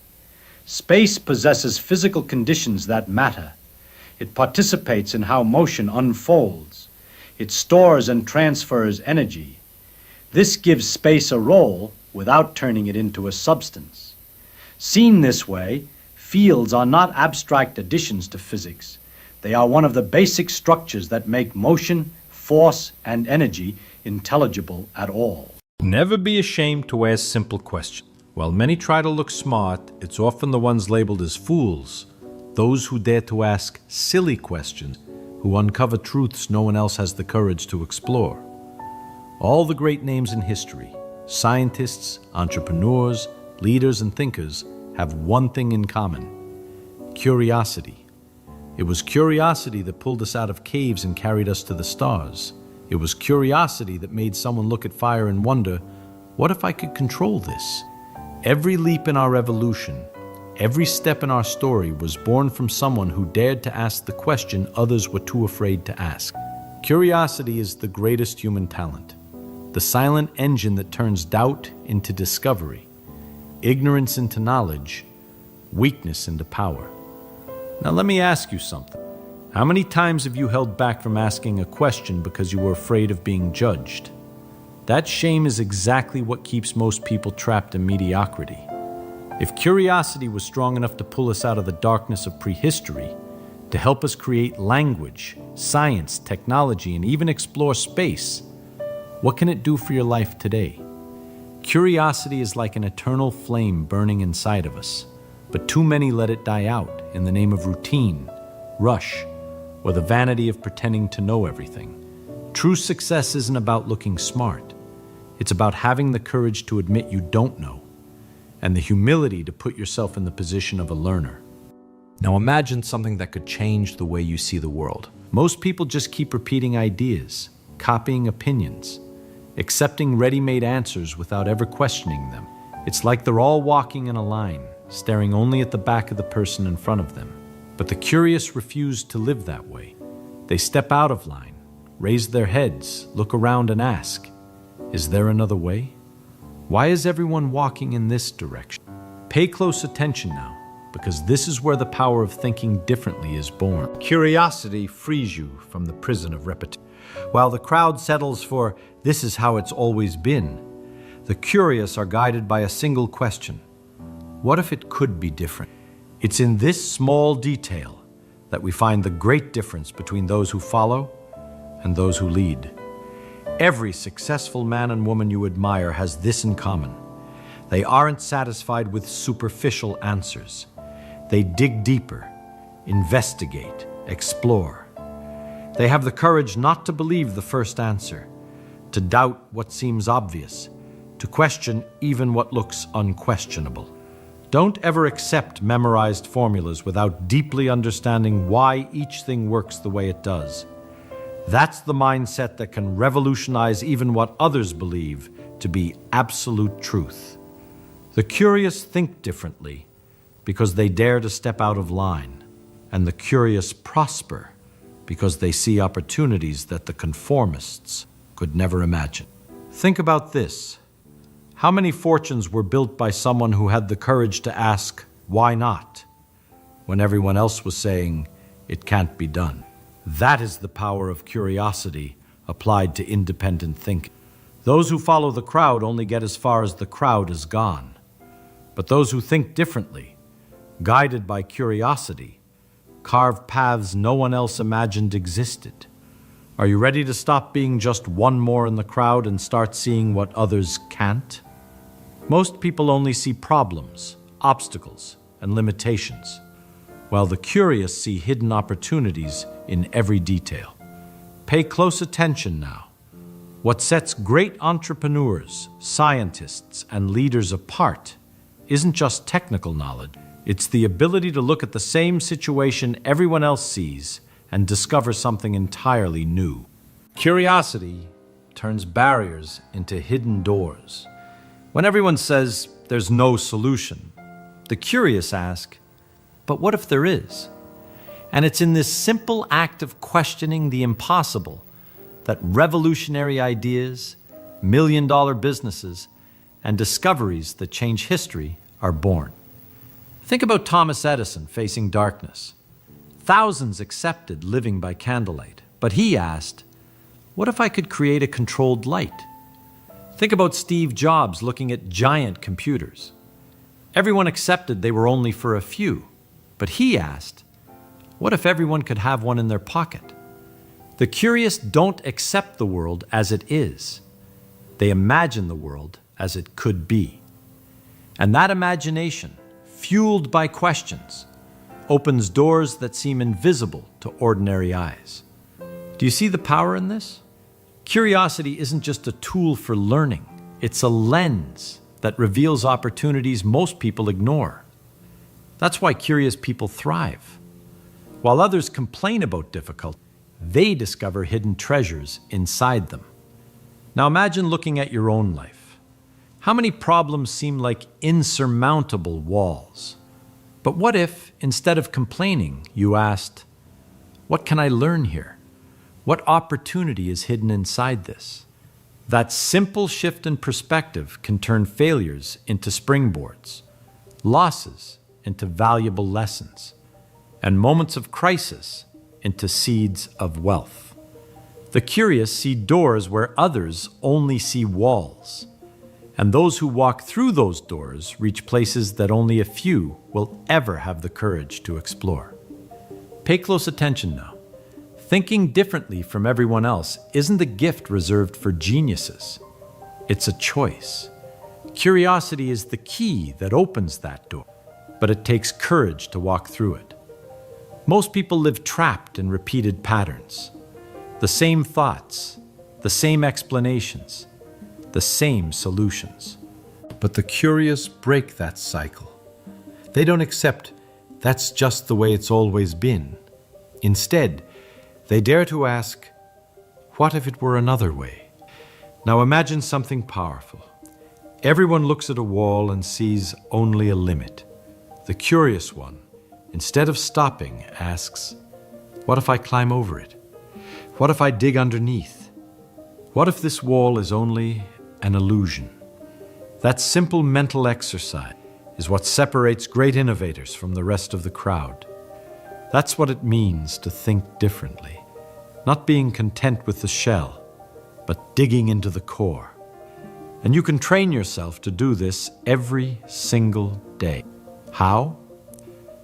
S3: Space possesses physical conditions that matter. It participates in how motion unfolds. It stores and transfers energy. This gives space a role without turning it into a substance. Seen this way, fields are not abstract additions to physics. They are one of the basic structures that make motion, force, and energy intelligible at all.
S1: Never be ashamed to ask simple questions. While many try to look smart, it's often the ones labeled as fools, those who dare to ask silly questions, who uncover truths no one else has the courage to explore. All the great names in history, scientists, entrepreneurs, leaders, and thinkers have one thing in common: curiosity. It was curiosity that pulled us out of caves and carried us to the stars. It was curiosity that made someone look at fire and wonder, what if I could control this? Every leap in our evolution, every step in our story was born from someone who dared to ask the question others were too afraid to ask. Curiosity is the greatest human talent, the silent engine that turns doubt into discovery, ignorance into knowledge, weakness into power. Now let me ask you something. How many times have you held back from asking a question because you were afraid of being judged? That shame is exactly what keeps most people trapped in mediocrity. If curiosity was strong enough to pull us out of the darkness of prehistory, to help us create language, science, technology, and even explore space, what can it do for your life today? Curiosity is like an eternal flame burning inside of us, but too many let it die out in the name of routine, rush, or the vanity of pretending to know everything. True success isn't about looking smart. It's about having the courage to admit you don't know, and the humility to put yourself in the position of a learner. Now imagine something that could change the way you see the world. Most people just keep repeating ideas, copying opinions, accepting ready-made answers without ever questioning them. It's like they're all walking in a line, staring only at the back of the person in front of them. But the curious refuse to live that way. They step out of line, raise their heads, look around and ask, is there another way? Why is everyone walking in this direction? Pay close attention now, because this is where the power of thinking differently is born. Curiosity frees you from the prison of repetition. While the crowd settles for, this is how it's always been, the curious are guided by a single question. What if it could be different? It's in this small detail that we find the great difference between those who follow and those who lead. Every successful man and woman you admire has this in common. They aren't satisfied with superficial answers. They dig deeper, investigate, explore. They have the courage not to believe the first answer, to doubt what seems obvious, to question even what looks unquestionable. Don't ever accept memorized formulas without deeply understanding why each thing works the way it does. That's the mindset that can revolutionize even what others believe to be absolute truth. The curious think differently because they dare to step out of line, and the curious prosper because they see opportunities that the conformists could never imagine. Think about this. How many fortunes were built by someone who had the courage to ask, "Why not?" when everyone else was saying, "It can't be done"? That is the power of curiosity applied to independent thinking. Those who follow the crowd only get as far as the crowd is gone. But those who think differently, guided by curiosity, carve paths no one else imagined existed. Are you ready to stop being just one more in the crowd and start seeing what others can't? Most people only see problems, obstacles, and limitations, while the curious see hidden opportunities in every detail. Pay close attention now. What sets great entrepreneurs, scientists, and leaders apart isn't just technical knowledge. It's the ability to look at the same situation everyone else sees and discover something entirely new. Curiosity turns barriers into hidden doors. When everyone says there's no solution, the curious ask, "But what if there is?" And it's in this simple act of questioning the impossible that revolutionary ideas, million-dollar businesses, and discoveries that change history are born. Think about Thomas Edison facing darkness. Thousands accepted living by candlelight, but he asked, "What if I could create a controlled light?" Think about Steve Jobs looking at giant computers. Everyone accepted they were only for a few, but he asked, "What if everyone could have one in their pocket?" The curious don't accept the world as it is. They imagine the world as it could be. And that imagination, fueled by questions, opens doors that seem invisible to ordinary eyes. Do you see the power in this? Curiosity isn't just a tool for learning. It's a lens that reveals opportunities most people ignore. That's why curious people thrive. While others complain about difficulty, they discover hidden treasures inside them. Now imagine looking at your own life. How many problems seem like insurmountable walls? But what if, instead of complaining, you asked, "What can I learn here? What opportunity is hidden inside this?" That simple shift in perspective can turn failures into springboards, losses into valuable lessons, and moments of crisis into seeds of wealth. The curious see doors where others only see walls, and those who walk through those doors reach places that only a few will ever have the courage to explore. Pay close attention now. Thinking differently from everyone else isn't a gift reserved for geniuses. It's a choice. Curiosity is the key that opens that door, but it takes courage to walk through it. Most people live trapped in repeated patterns. The same thoughts, the same explanations, the same solutions. But the curious break that cycle. They don't accept that's just the way it's always been. Instead, they dare to ask, what if it were another way? Now imagine something powerful. Everyone looks at a wall and sees only a limit. The curious one, instead of stopping, asks, what if I climb over it? What if I dig underneath? What if this wall is only an illusion? That simple mental exercise is what separates great innovators from the rest of the crowd. That's what it means to think differently. Not being content with the shell, but digging into the core. And you can train yourself to do this every single day. How?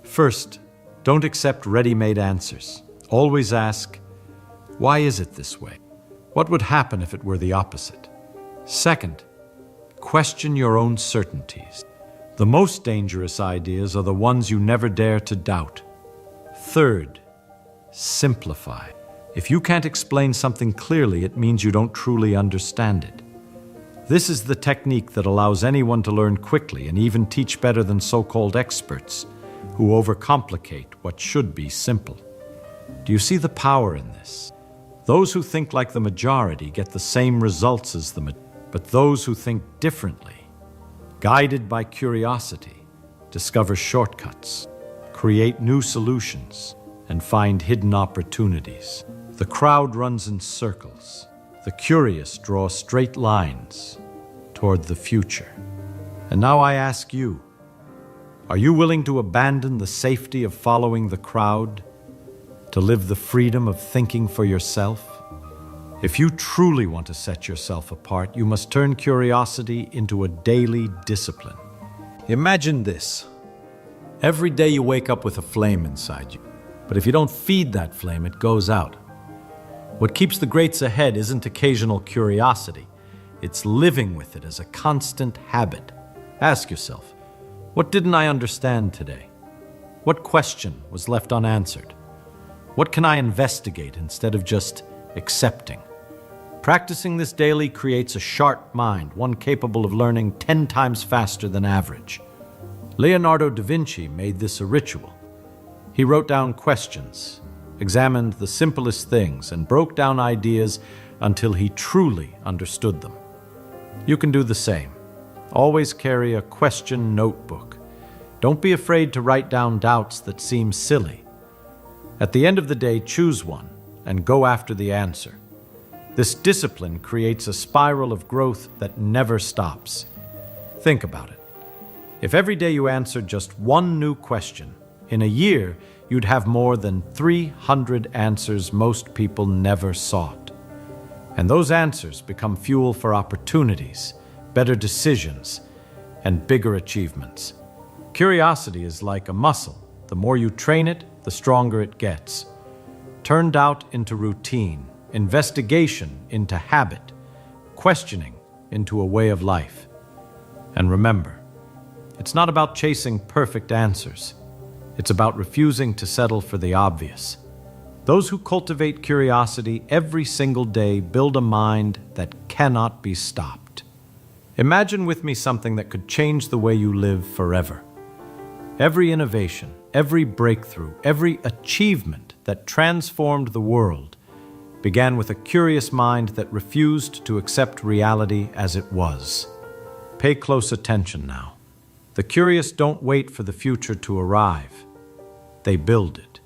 S1: First, don't accept ready-made answers. Always ask, why is it this way? What would happen if it were the opposite? Second, question your own certainties. The most dangerous ideas are the ones you never dare to doubt. Third, simplify. If you can't explain something clearly, it means you don't truly understand it. This is the technique that allows anyone to learn quickly and even teach better than so-called experts who overcomplicate what should be simple. Do you see the power in this? Those who think like the majority get the same results as the majority, but those who think differently, guided by curiosity, discover shortcuts, create new solutions, and find hidden opportunities. The crowd runs in circles. The curious draw straight lines toward the future. And now I ask you, are you willing to abandon the safety of following the crowd, to live the freedom of thinking for yourself? If you truly want to set yourself apart, you must turn curiosity into a daily discipline. Imagine this. Every day you wake up with a flame inside you, but if you don't feed that flame, it goes out. What keeps the greats ahead isn't occasional curiosity. It's living with it as a constant habit. Ask yourself, what didn't I understand today? What question was left unanswered? What can I investigate instead of just accepting? Practicing this daily creates a sharp mind, one capable of learning 10 times faster than average. Leonardo da Vinci made this a ritual. He wrote down questions, examined the simplest things, and broke down ideas until he truly understood them. You can do the same. Always carry a question notebook. Don't be afraid to write down doubts that seem silly. At the end of the day, choose one and go after the answer. This discipline creates a spiral of growth that never stops. Think about it. If every day you answered just one new question, in a year you'd have more than 300 answers most people never sought. And those answers become fuel for opportunities, better decisions, and bigger achievements. Curiosity is like a muscle. The more you train it, the stronger it gets. Turned out into routine, investigation into habit, questioning into a way of life. And remember, it's not about chasing perfect answers. It's about refusing to settle for the obvious. Those who cultivate curiosity every single day build a mind that cannot be stopped. Imagine with me something that could change the way you live forever. Every innovation, every breakthrough, every achievement that transformed the world began with a curious mind that refused to accept reality as it was. Pay close attention now. The curious don't wait for the future to arrive. They build it.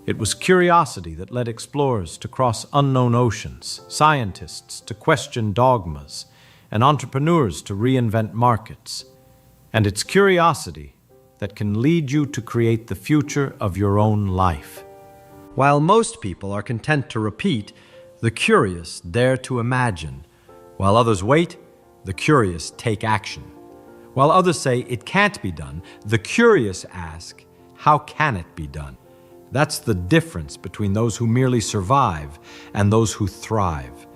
S1: It was curiosity that led explorers to cross unknown oceans, scientists to question dogmas, and entrepreneurs to reinvent markets. And it's curiosity that can lead you to create the future of your own life. While most people are content to repeat, the curious dare to imagine. While others wait, the curious take action. While others say it can't be done, the curious ask, how can it be done? That's the difference between those who merely survive and those who thrive.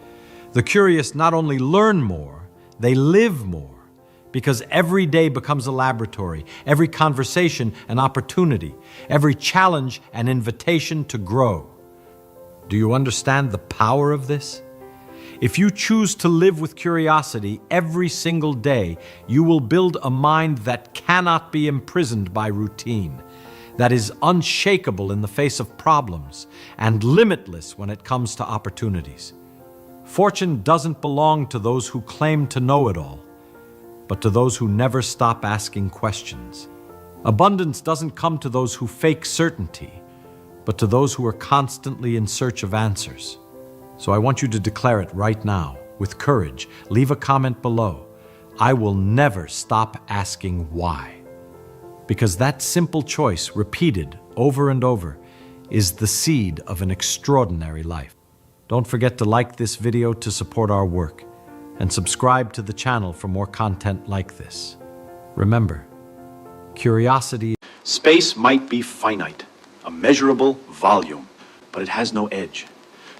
S1: The curious not only learn more, they live more, because every day becomes a laboratory, every conversation an opportunity, every challenge an invitation to grow. Do you understand the power of this? If you choose to live with curiosity every single day, you will build a mind that cannot be imprisoned by routine, that is unshakable in the face of problems, and limitless when it comes to opportunities. Fortune doesn't belong to those who claim to know it all, but to those who never stop asking questions. Abundance doesn't come to those who fake certainty, but to those who are constantly in search of answers. So I want you to declare it right now, with courage. Leave a comment below. I will never stop asking why. Because that simple choice, repeated over and over, is the seed of an extraordinary life. Don't forget to like this video to support our work, and subscribe to the channel for more content like this. Remember, curiosity.
S4: Space might be finite, a measurable volume, but it has no edge,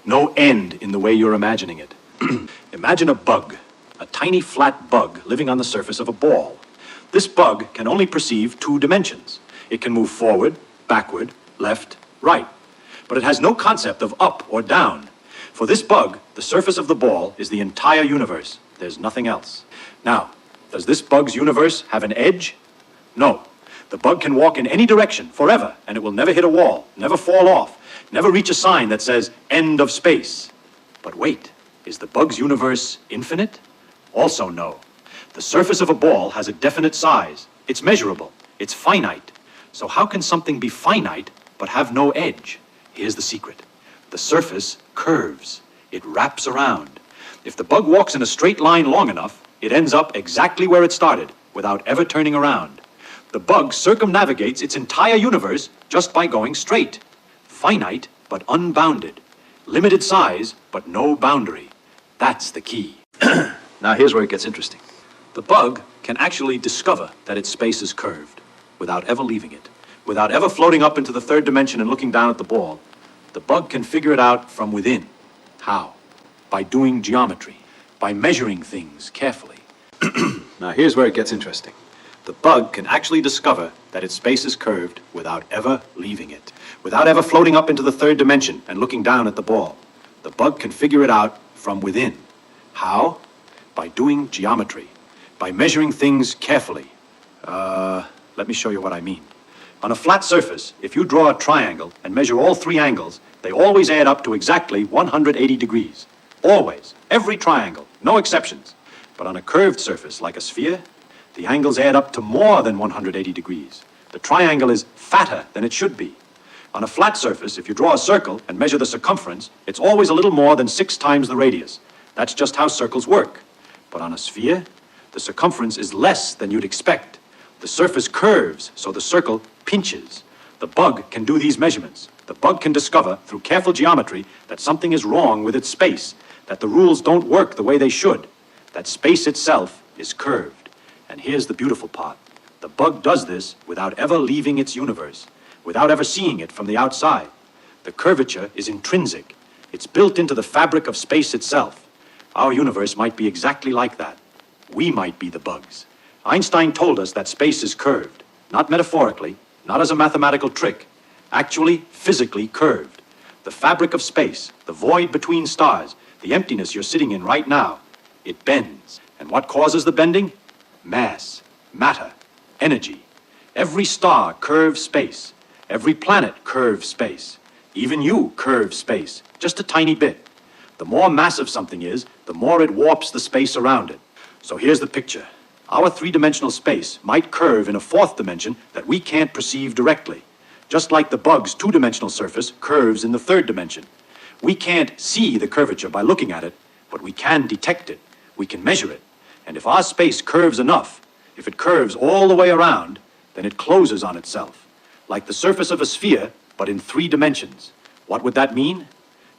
S4: no end in the way you're imagining it. Imagine a bug, a tiny flat bug living on the surface of a ball. This bug can only perceive 2 dimensions. It can move forward, backward, left, right, but it has no concept of up or down. For this bug, the surface of the ball is the entire universe. There's nothing else. Now, does this bug's universe have an edge? No. The bug can walk in any direction forever, and it will never hit a wall, never fall off, never reach a sign that says, end of space. But wait, is the bug's universe infinite? Also no. The surface of a ball has a definite size. It's measurable. It's finite. So how can something be finite but have no edge. Here's the secret. The surface curves. It wraps around. If the bug walks in a straight line long enough, it ends up exactly where it started, without ever turning around. The bug circumnavigates its entire universe just by going straight. Finite, but unbounded. Limited size, but no boundary. That's the key. Now here's where it gets interesting. The bug can actually discover that its space is curved without ever leaving it. Without ever floating up into the third dimension and looking down at the ball, the bug can figure it out from within. How? By doing geometry, by measuring things carefully. Now here's where it gets interesting. The bug can actually discover that its space is curved without ever leaving it. Without ever floating up into the third dimension and looking down at the ball. The bug can figure it out from within. How? By doing geometry, by measuring things carefully. Let me show you what I mean. On a flat surface, if you draw a triangle and measure all three angles, they always add up to exactly 180 degrees. Always. Every triangle. No exceptions. But on a curved surface like a sphere, the angles add up to more than 180 degrees. The triangle is fatter than it should be. On a flat surface, if you draw a circle and measure the circumference, it's always a little more than 6 times the radius. That's just how circles work. But on a sphere, the circumference is less than you'd expect. The surface curves, so the circle pinches. The bug can do these measurements. The bug can discover, through careful geometry, that something is wrong with its space, that the rules don't work the way they should, that space itself is curved. And here's the beautiful part. The bug does this without ever leaving its universe, without ever seeing it from the outside. The curvature is intrinsic. It's built into the fabric of space itself. Our universe might be exactly like that. We might be the bugs. Einstein told us that space is curved, not metaphorically, not as a mathematical trick, actually physically curved. The fabric of space, the void between stars, the emptiness you're sitting in right now, it bends. And what causes the bending? Mass, matter, energy. Every star curves space. Every planet curves space. Even you curve space, just a tiny bit. The more massive something is, the more it warps the space around it. So here's the picture. Our three-dimensional space might curve in a fourth dimension that we can't perceive directly, just like the bug's two-dimensional surface curves in the third dimension. We can't see the curvature by looking at it, but we can detect it. We can measure it. And if our space curves enough, if it curves all the way around, then it closes on itself, like the surface of a sphere, but in 3 dimensions. What would that mean?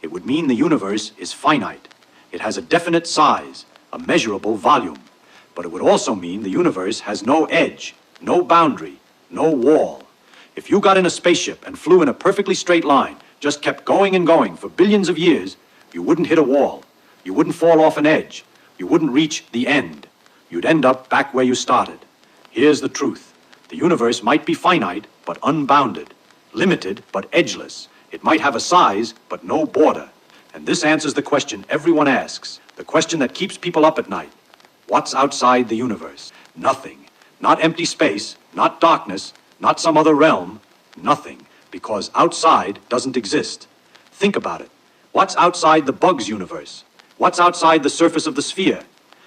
S4: It would mean the universe is finite. It has a definite size, a measurable volume. But it would also mean the universe has no edge, no boundary, no wall. If you got in a spaceship and flew in a perfectly straight line, just kept going and going for billions of years, you wouldn't hit a wall. You wouldn't fall off an edge. You wouldn't reach the end. You'd end up back where you started. Here's the truth. The universe might be finite, but unbounded. Limited, but edgeless. It might have a size, but no border. And this answers the question everyone asks, the question that keeps people up at night. What's outside the universe? Nothing. Not empty space, not darkness, not some other realm. Nothing. Because outside doesn't exist. Think about it. What's outside the bug's universe? What's outside the surface of the sphere?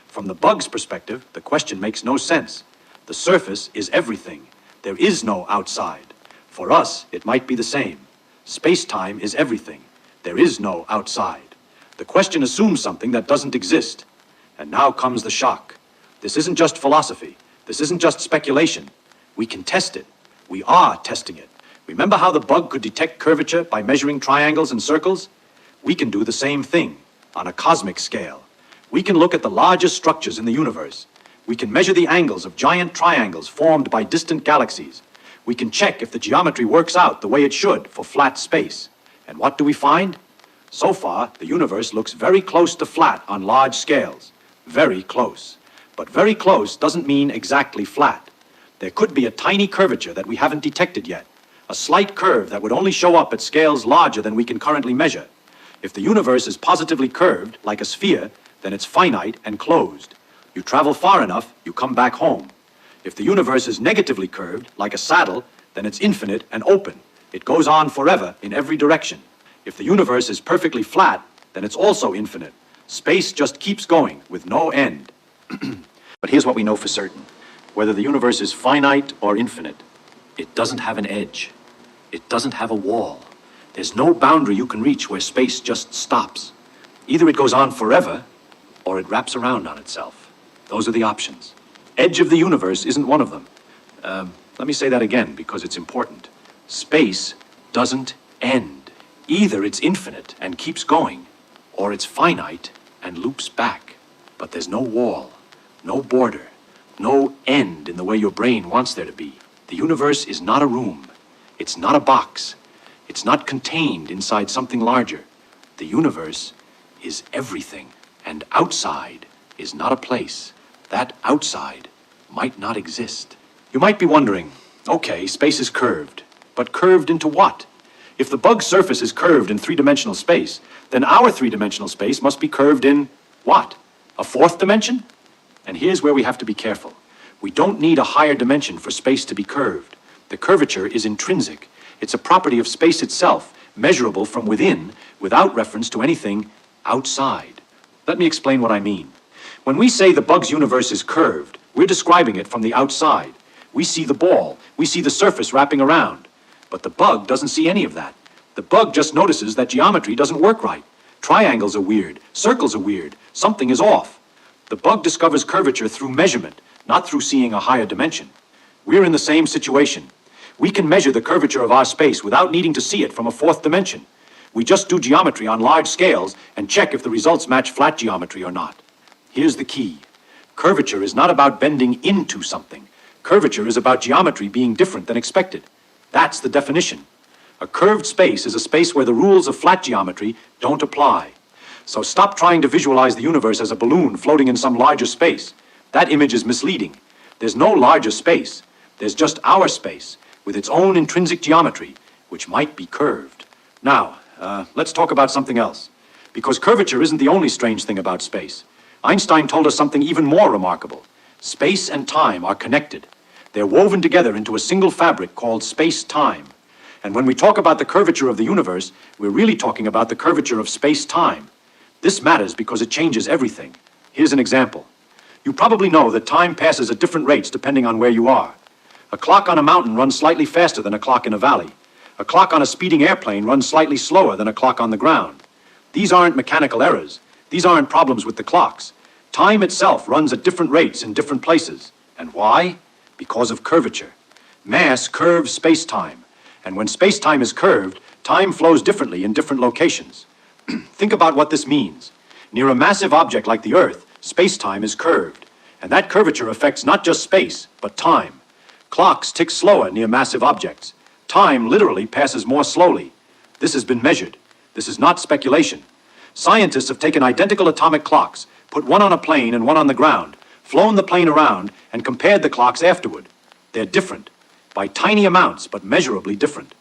S4: From the bug's perspective, the question makes no sense. The surface is everything. There is no outside. For us, it might be the same. Space-time is everything. There is no outside. The question assumes something that doesn't exist. And now comes the shock. This isn't just philosophy. This isn't just speculation. We can test it. We are testing it. Remember how the bug could detect curvature by measuring triangles and circles? We can do the same thing on a cosmic scale. We can look at the largest structures in the universe. We can measure the angles of giant triangles formed by distant galaxies. We can check if the geometry works out the way it should for flat space. And what do we find? So far, the universe looks very close to flat on large scales. Very close. But very close doesn't mean exactly flat. There could be a tiny curvature that we haven't detected yet. A slight curve that would only show up at scales larger than we can currently measure. If the universe is positively curved, like a sphere, then it's finite and closed. You travel far enough, you come back home. If the universe is negatively curved, like a saddle, then it's infinite and open. It goes on forever in every direction. If the universe is perfectly flat, then it's also infinite. Space just keeps going with no end. But here's what we know for certain. Whether the universe is finite or infinite, it doesn't have an edge. It doesn't have a wall. There's no boundary you can reach where space just stops. Either it goes on forever, or it wraps around on itself. Those are the options. Edge of the universe isn't one of them. Let me say that again, because it's important. Space doesn't end. Either it's infinite and keeps going, or it's finite and loops back. But there's no wall, no border, no end in the way your brain wants there to be. The universe is not a room. It's not a box. It's not contained inside something larger. The universe is everything, and outside is not a place. That outside might not exist. You might be wondering, okay, space is curved, but curved into what? If the bug's surface is curved in three-dimensional space, then our three-dimensional space must be curved in what? A fourth dimension? And here's where we have to be careful. We don't need a higher dimension for space to be curved. The curvature is intrinsic. It's a property of space itself, measurable from within, without reference to anything outside. Let me explain what I mean. When we say the bug's universe is curved, we're describing it from the outside. We see the ball, we see the surface wrapping around. But the bug doesn't see any of that. The bug just notices that geometry doesn't work right. Triangles are weird, circles are weird, something is off. The bug discovers curvature through measurement, not through seeing a higher dimension. We're in the same situation. We can measure the curvature of our space without needing to see it from a fourth dimension. We just do geometry on large scales and check if the results match flat geometry or not. Here's the key. Curvature is not about bending into something. Curvature is about geometry being different than expected. That's the definition. A curved space is a space where the rules of flat geometry don't apply. So stop trying to visualize the universe as a balloon floating in some larger space. That image is misleading. There's no larger space. There's just our space, with its own intrinsic geometry, which might be curved. Now, let's talk about something else. Because curvature isn't the only strange thing about space. Einstein told us something even more remarkable. Space and time are connected. They're woven together into a single fabric called space-time. And when we talk about the curvature of the universe, we're really talking about the curvature of space-time. This matters because it changes everything. Here's an example. You probably know that time passes at different rates depending on where you are. A clock on a mountain runs slightly faster than a clock in a valley. A clock on a speeding airplane runs slightly slower than a clock on the ground. These aren't mechanical errors. These aren't problems with the clocks. Time itself runs at different rates in different places. And why? Because of curvature. Mass curves space-time. And when space-time is curved, time flows differently in different locations. Think about what this means. Near a massive object like the Earth, space-time is curved. And that curvature affects not just space, but time. Clocks tick slower near massive objects. Time literally passes more slowly. This has been measured. This is not speculation. Scientists have taken identical atomic clocks, put one on a plane and one on the ground, flown the plane around, and compared the clocks afterward. They're different. By tiny amounts, but measurably different.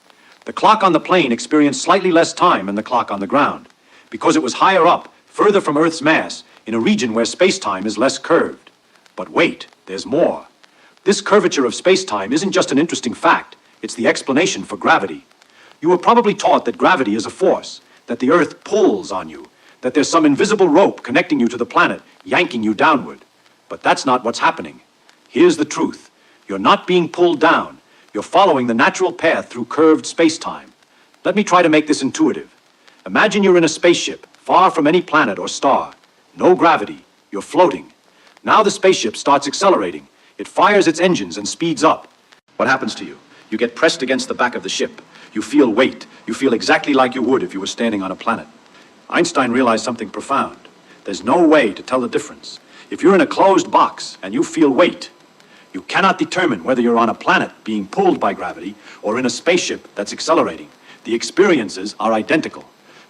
S4: The clock on the plane experienced slightly less time than the clock on the ground, because it was higher up, further from Earth's mass, in a region where space-time is less curved. But wait, there's more. This curvature of space-time isn't just an interesting fact, it's the explanation for gravity. You were probably taught that gravity is a force, that the Earth pulls on you, that there's some invisible rope connecting you to the planet, yanking you downward. But that's not what's happening. Here's the truth. You're not being pulled down. You're following the natural path through curved space-time. Let me try to make this intuitive. Imagine you're in a spaceship, far from any planet or star. No gravity. You're floating. Now the spaceship starts accelerating. It fires its engines and speeds up. What happens to you? You get pressed against the back of the ship. You feel weight. You feel exactly like you would if you were standing on a planet. Einstein realized something profound. There's no way to tell the difference. If you're in a closed box and you feel weight, you cannot determine whether you're on a planet being pulled by gravity or in a spaceship that's accelerating. The experiences are identical.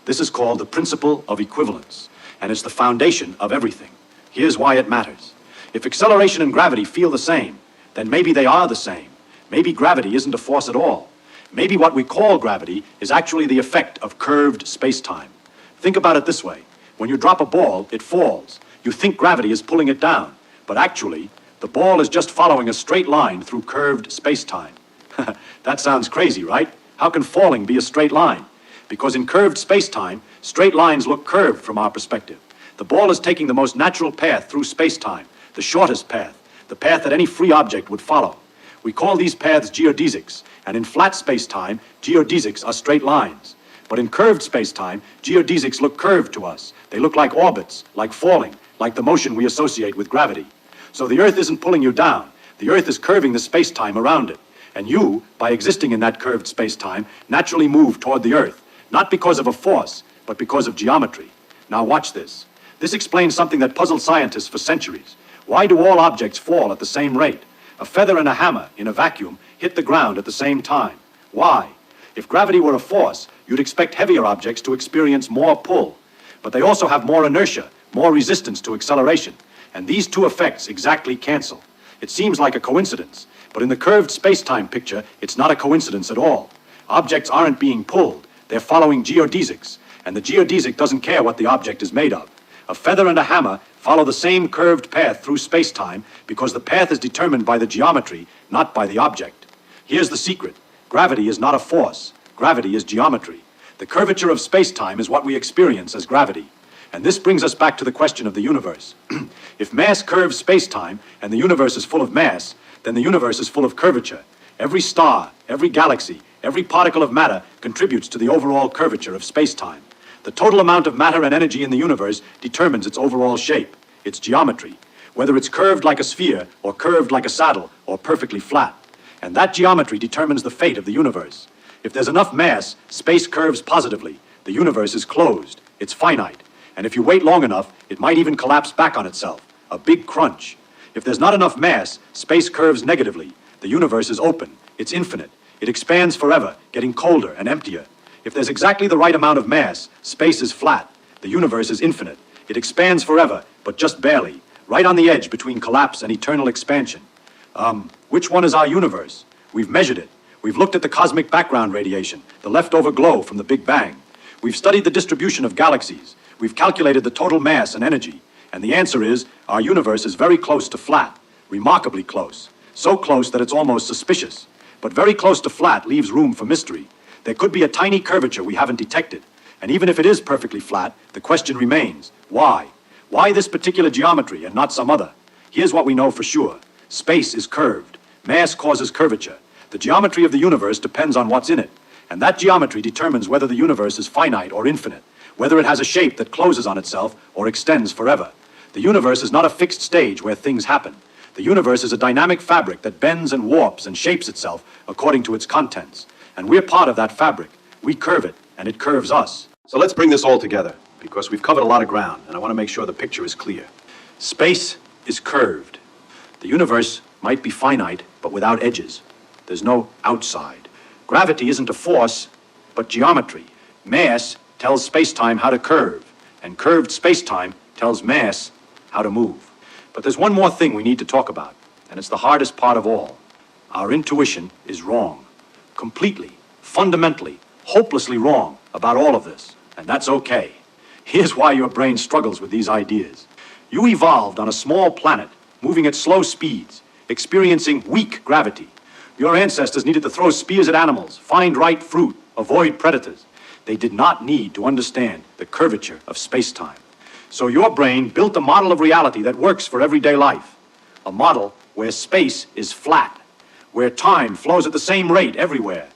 S4: This is called the principle of equivalence, and it's the foundation of everything. Here's why it matters. If acceleration and gravity feel the same, then maybe they are the same. Maybe gravity isn't a force at all. Maybe what we call gravity is actually the effect of curved space-time. Think about it this way. When you drop a ball, it falls. You think gravity is pulling it down, but actually, the ball is just following a straight line through curved space-time. That sounds crazy, right? How can falling be a straight line? Because in curved space-time, straight lines look curved from our perspective. The ball is taking the most natural path through space-time, the shortest path, the path that any free object would follow. We call these paths geodesics, and in flat space-time, geodesics are straight lines. But in curved space-time, geodesics look curved to us. They look like orbits, like falling, like the motion we associate with gravity. So the Earth isn't pulling you down. The Earth is curving the space-time around it. And you, by existing in that curved space-time, naturally move toward the Earth, not because of a force, but because of geometry. Now watch this. This explains something that puzzled scientists for centuries. Why do all objects fall at the same rate? A feather and a hammer in a vacuum hit the ground at the same time. Why? If gravity were a force, you'd expect heavier objects to experience more pull. But they also have more inertia, more resistance to acceleration. And these two effects exactly cancel. It seems like a coincidence, but in the curved space-time picture, it's not a coincidence at all. Objects aren't being pulled, they're following geodesics, and the geodesic doesn't care what the object is made of. A feather and a hammer follow the same curved path through space-time because the path is determined by the geometry, not by the object. Here's the secret. Gravity is not a force. Gravity is geometry. The curvature of space-time is what we experience as gravity. And this brings us back to the question of the universe. If mass curves space-time and the universe is full of mass, then the universe is full of curvature. Every star, every galaxy, every particle of matter contributes to the overall curvature of space-time. The total amount of matter and energy in the universe determines its overall shape, its geometry, whether it's curved like a sphere or curved like a saddle or perfectly flat. And that geometry determines the fate of the universe. If there's enough mass, space curves positively. The universe is closed. It's finite. And if you wait long enough, it might even collapse back on itself. A big crunch. If there's not enough mass, space curves negatively. The universe is open. It's infinite. It expands forever, getting colder and emptier. If there's exactly the right amount of mass, space is flat. The universe is infinite. It expands forever, but just barely, right on the edge between collapse and eternal expansion. Which one is our universe? We've measured it. We've looked at the cosmic background radiation, the leftover glow from the Big Bang. We've studied the distribution of galaxies. We've calculated the total mass and energy. And the answer is, our universe is very close to flat, remarkably close. So close that it's almost suspicious. But very close to flat leaves room for mystery. There could be a tiny curvature we haven't detected. And even if it is perfectly flat, the question remains, why? Why this particular geometry and not some other? Here's what we know for sure. Space is curved. Mass causes curvature. The geometry of the universe depends on what's in it. And that geometry determines whether the universe is finite or infinite, whether it has a shape that closes on itself or extends forever. The universe is not a fixed stage where things happen. The universe is a dynamic fabric that bends and warps and shapes itself according to its contents. And we're part of that fabric. We curve it, and it curves us.
S3: So let's bring this all together, because we've covered a lot of ground, and I want to make sure the picture is clear.
S4: Space is curved. The universe might be finite, but without edges. There's no outside. Gravity isn't a force, but geometry. Mass tells space-time how to curve, and curved space-time tells mass how to move. But there's one more thing we need to talk about, and it's the hardest part of all. Our intuition is wrong. Completely, fundamentally, hopelessly wrong about all of this, and that's okay. Here's why your brain struggles with these ideas. You evolved on a small planet, moving at slow speeds, experiencing weak gravity. Your ancestors needed to throw spears at animals, find ripe fruit, avoid predators. They did not need to understand the curvature of space-time. So your brain built a model of reality that works for everyday life. A model where space is flat, where time flows at the same rate everywhere,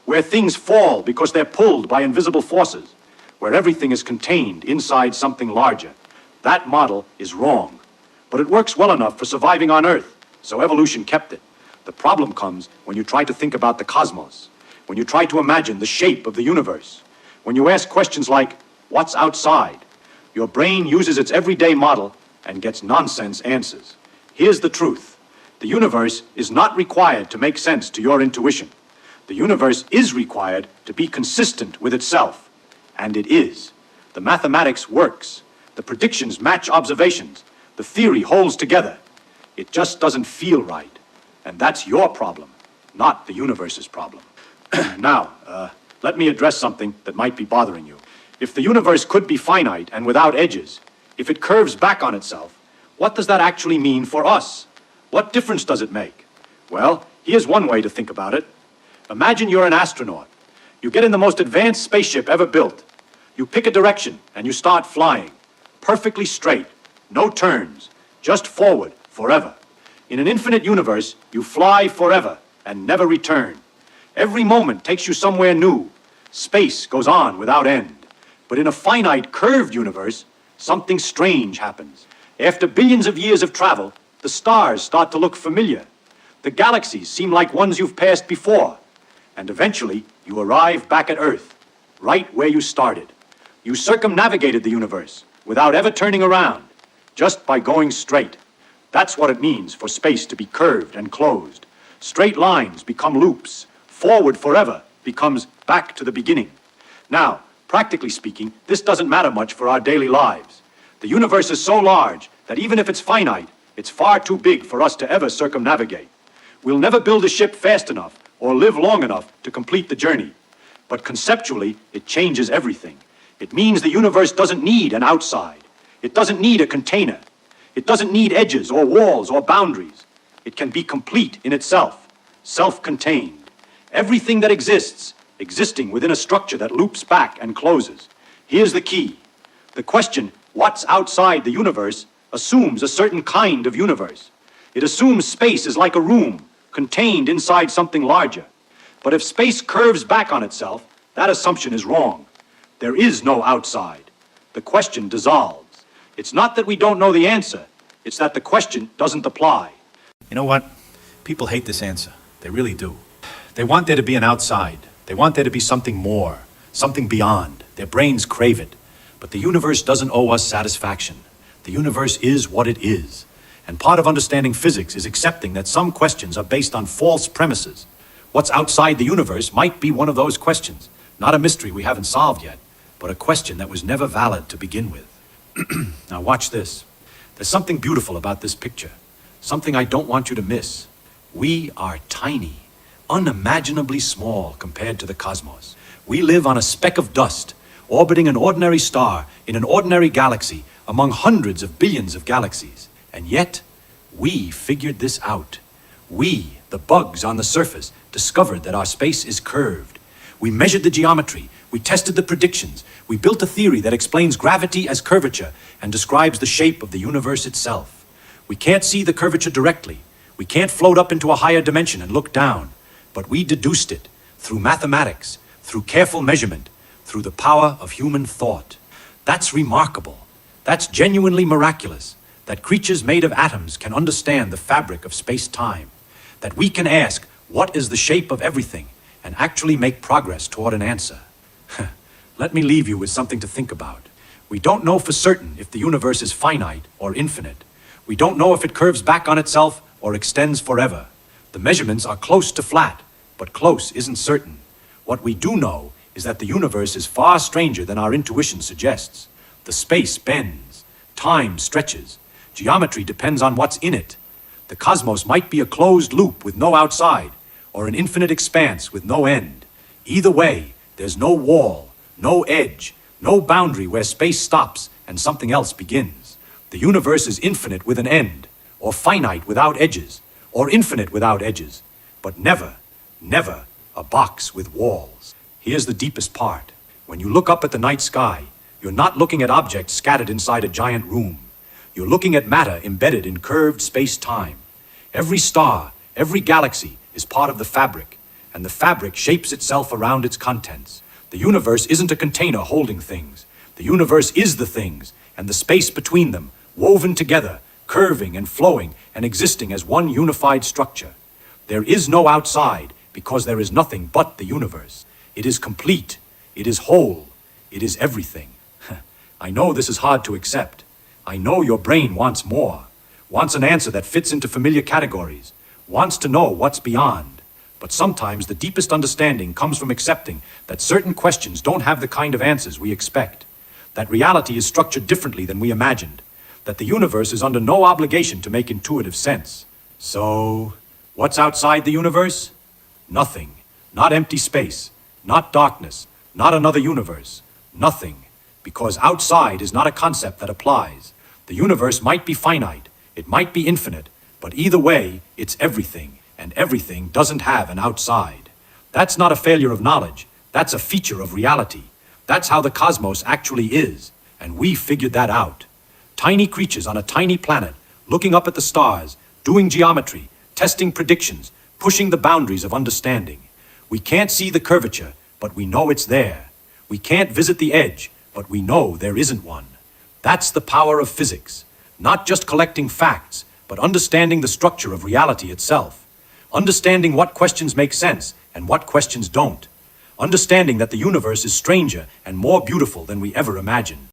S4: where things fall because they're pulled by invisible forces, where everything is contained inside something larger. That model is wrong, but it works well enough for surviving on Earth, so evolution kept it. The problem comes when you try to think about the cosmos, when you try to imagine the shape of the universe, when you ask questions like, what's outside? Your brain uses its everyday model and gets nonsense answers. Here's the truth. The universe is not required to make sense to your intuition. The universe is required to be consistent with itself. And it is. The mathematics works. The predictions match observations. The theory holds together. It just doesn't feel right. And that's your problem, not the universe's problem. Now, let me address something that might be bothering you. If the universe could be finite and without edges, if it curves back on itself, what does that actually mean for us? What difference does it make? Well, here's one way to think about it. Imagine you're an astronaut. You get in the most advanced spaceship ever built. You pick a direction and you start flying. Perfectly straight, no turns, just forward forever. In an infinite universe, you fly forever and never return. Every moment takes you somewhere new. Space goes on without end. But in a finite, curved universe, something strange happens. After billions of years of travel, the stars start to look familiar. The galaxies seem like ones you've passed before. And eventually, you arrive back at Earth, right where you started. You circumnavigated the universe without ever turning around, just by going straight. That's what it means for space to be curved and closed. Straight lines become loops. Forward forever becomes back to the beginning. Now, practically speaking, this doesn't matter much for our daily lives. The universe is so large that even if it's finite, it's far too big for us to ever circumnavigate. We'll never build a ship fast enough or live long enough to complete the journey. But conceptually, it changes everything. It means the universe doesn't need an outside. It doesn't need a container. It doesn't need edges or walls or boundaries. It can be complete in itself, self-contained. Everything that exists, existing within a structure that loops back and closes. Here's the key. The question, what's outside the universe, assumes a certain kind of universe. It assumes space is like a room, contained inside something larger. But if space curves back on itself, that assumption is wrong. There is no outside. The question dissolves. It's not that we don't know the answer. It's that the question doesn't apply.
S5: You know what? People hate this answer. They really do. They want there to be an outside. They want there to be something more, something beyond. Their brains crave it. But the universe doesn't owe us satisfaction. The universe is what it is. And part of understanding physics is accepting that some questions are based on false premises. What's outside the universe might be one of those questions. Not a mystery we haven't solved yet, but a question that was never valid to begin with. Now watch this. There's something beautiful about this picture. Something I don't want you to miss. We are tiny, unimaginably small compared to the cosmos. We live on a speck of dust, orbiting an ordinary star in an ordinary galaxy among hundreds of billions of galaxies. And yet, we figured this out. We, the bugs on the surface, discovered that our space is curved. We measured the geometry. We tested the predictions. We built a theory that explains gravity as curvature and describes the shape of the universe itself. We can't see the curvature directly. We can't float up into a higher dimension and look down. But we deduced it through mathematics, through careful measurement, through the power of human thought. That's remarkable. That's genuinely miraculous. That creatures made of atoms can understand the fabric of space-time. That we can ask, what is the shape of everything, and actually make progress toward an answer. Let me leave you with something to think about. We don't know for certain if the universe is finite or infinite. We don't know if it curves back on itself or extends forever. The measurements are close to flat, but close isn't certain. What we do know is that the universe is far stranger than our intuition suggests. The space bends, time stretches, geometry depends on what's in it. The cosmos might be a closed loop with no outside, or an infinite expanse with no end. Either way, there's no wall, no edge, no boundary where space stops and something else begins. The universe is infinite with an end, or finite without edges, or infinite without edges, but never, never a box with walls. Here's the deepest part. When you look up at the night sky, you're not looking at objects scattered inside a giant room. You're looking at matter embedded in curved space-time. Every star, every galaxy is part of the fabric, and the fabric shapes itself around its contents. The universe isn't a container holding things. The universe is the things, and the space between them, woven together, curving and flowing and existing as one unified structure. There is no outside, because there is nothing but the universe. It is complete. It is whole. It is everything. I know this is hard to accept. I know your brain wants more, wants an answer that fits into familiar categories, wants to know what's beyond. But sometimes the deepest understanding comes from accepting that certain questions don't have the kind of answers we expect, that reality is structured differently than we imagined, that the universe is under no obligation to make intuitive sense. So, what's outside the universe? Nothing. Not empty space. Not darkness. Not another universe. Nothing. Because outside is not a concept that applies. The universe might be finite. It might be infinite. But either way, it's everything. And everything doesn't have an outside. That's not a failure of knowledge. That's a feature of reality. That's how the cosmos actually is. And we figured that out. Tiny creatures on a tiny planet, looking up at the stars, doing geometry, testing predictions, pushing the boundaries of understanding. We can't see the curvature, but we know it's there. We can't visit the edge, but we know there isn't one. That's the power of physics. Not just collecting facts, but understanding the structure of reality itself. Understanding what questions make sense and what questions don't. Understanding that the universe is stranger and more beautiful than we ever imagined.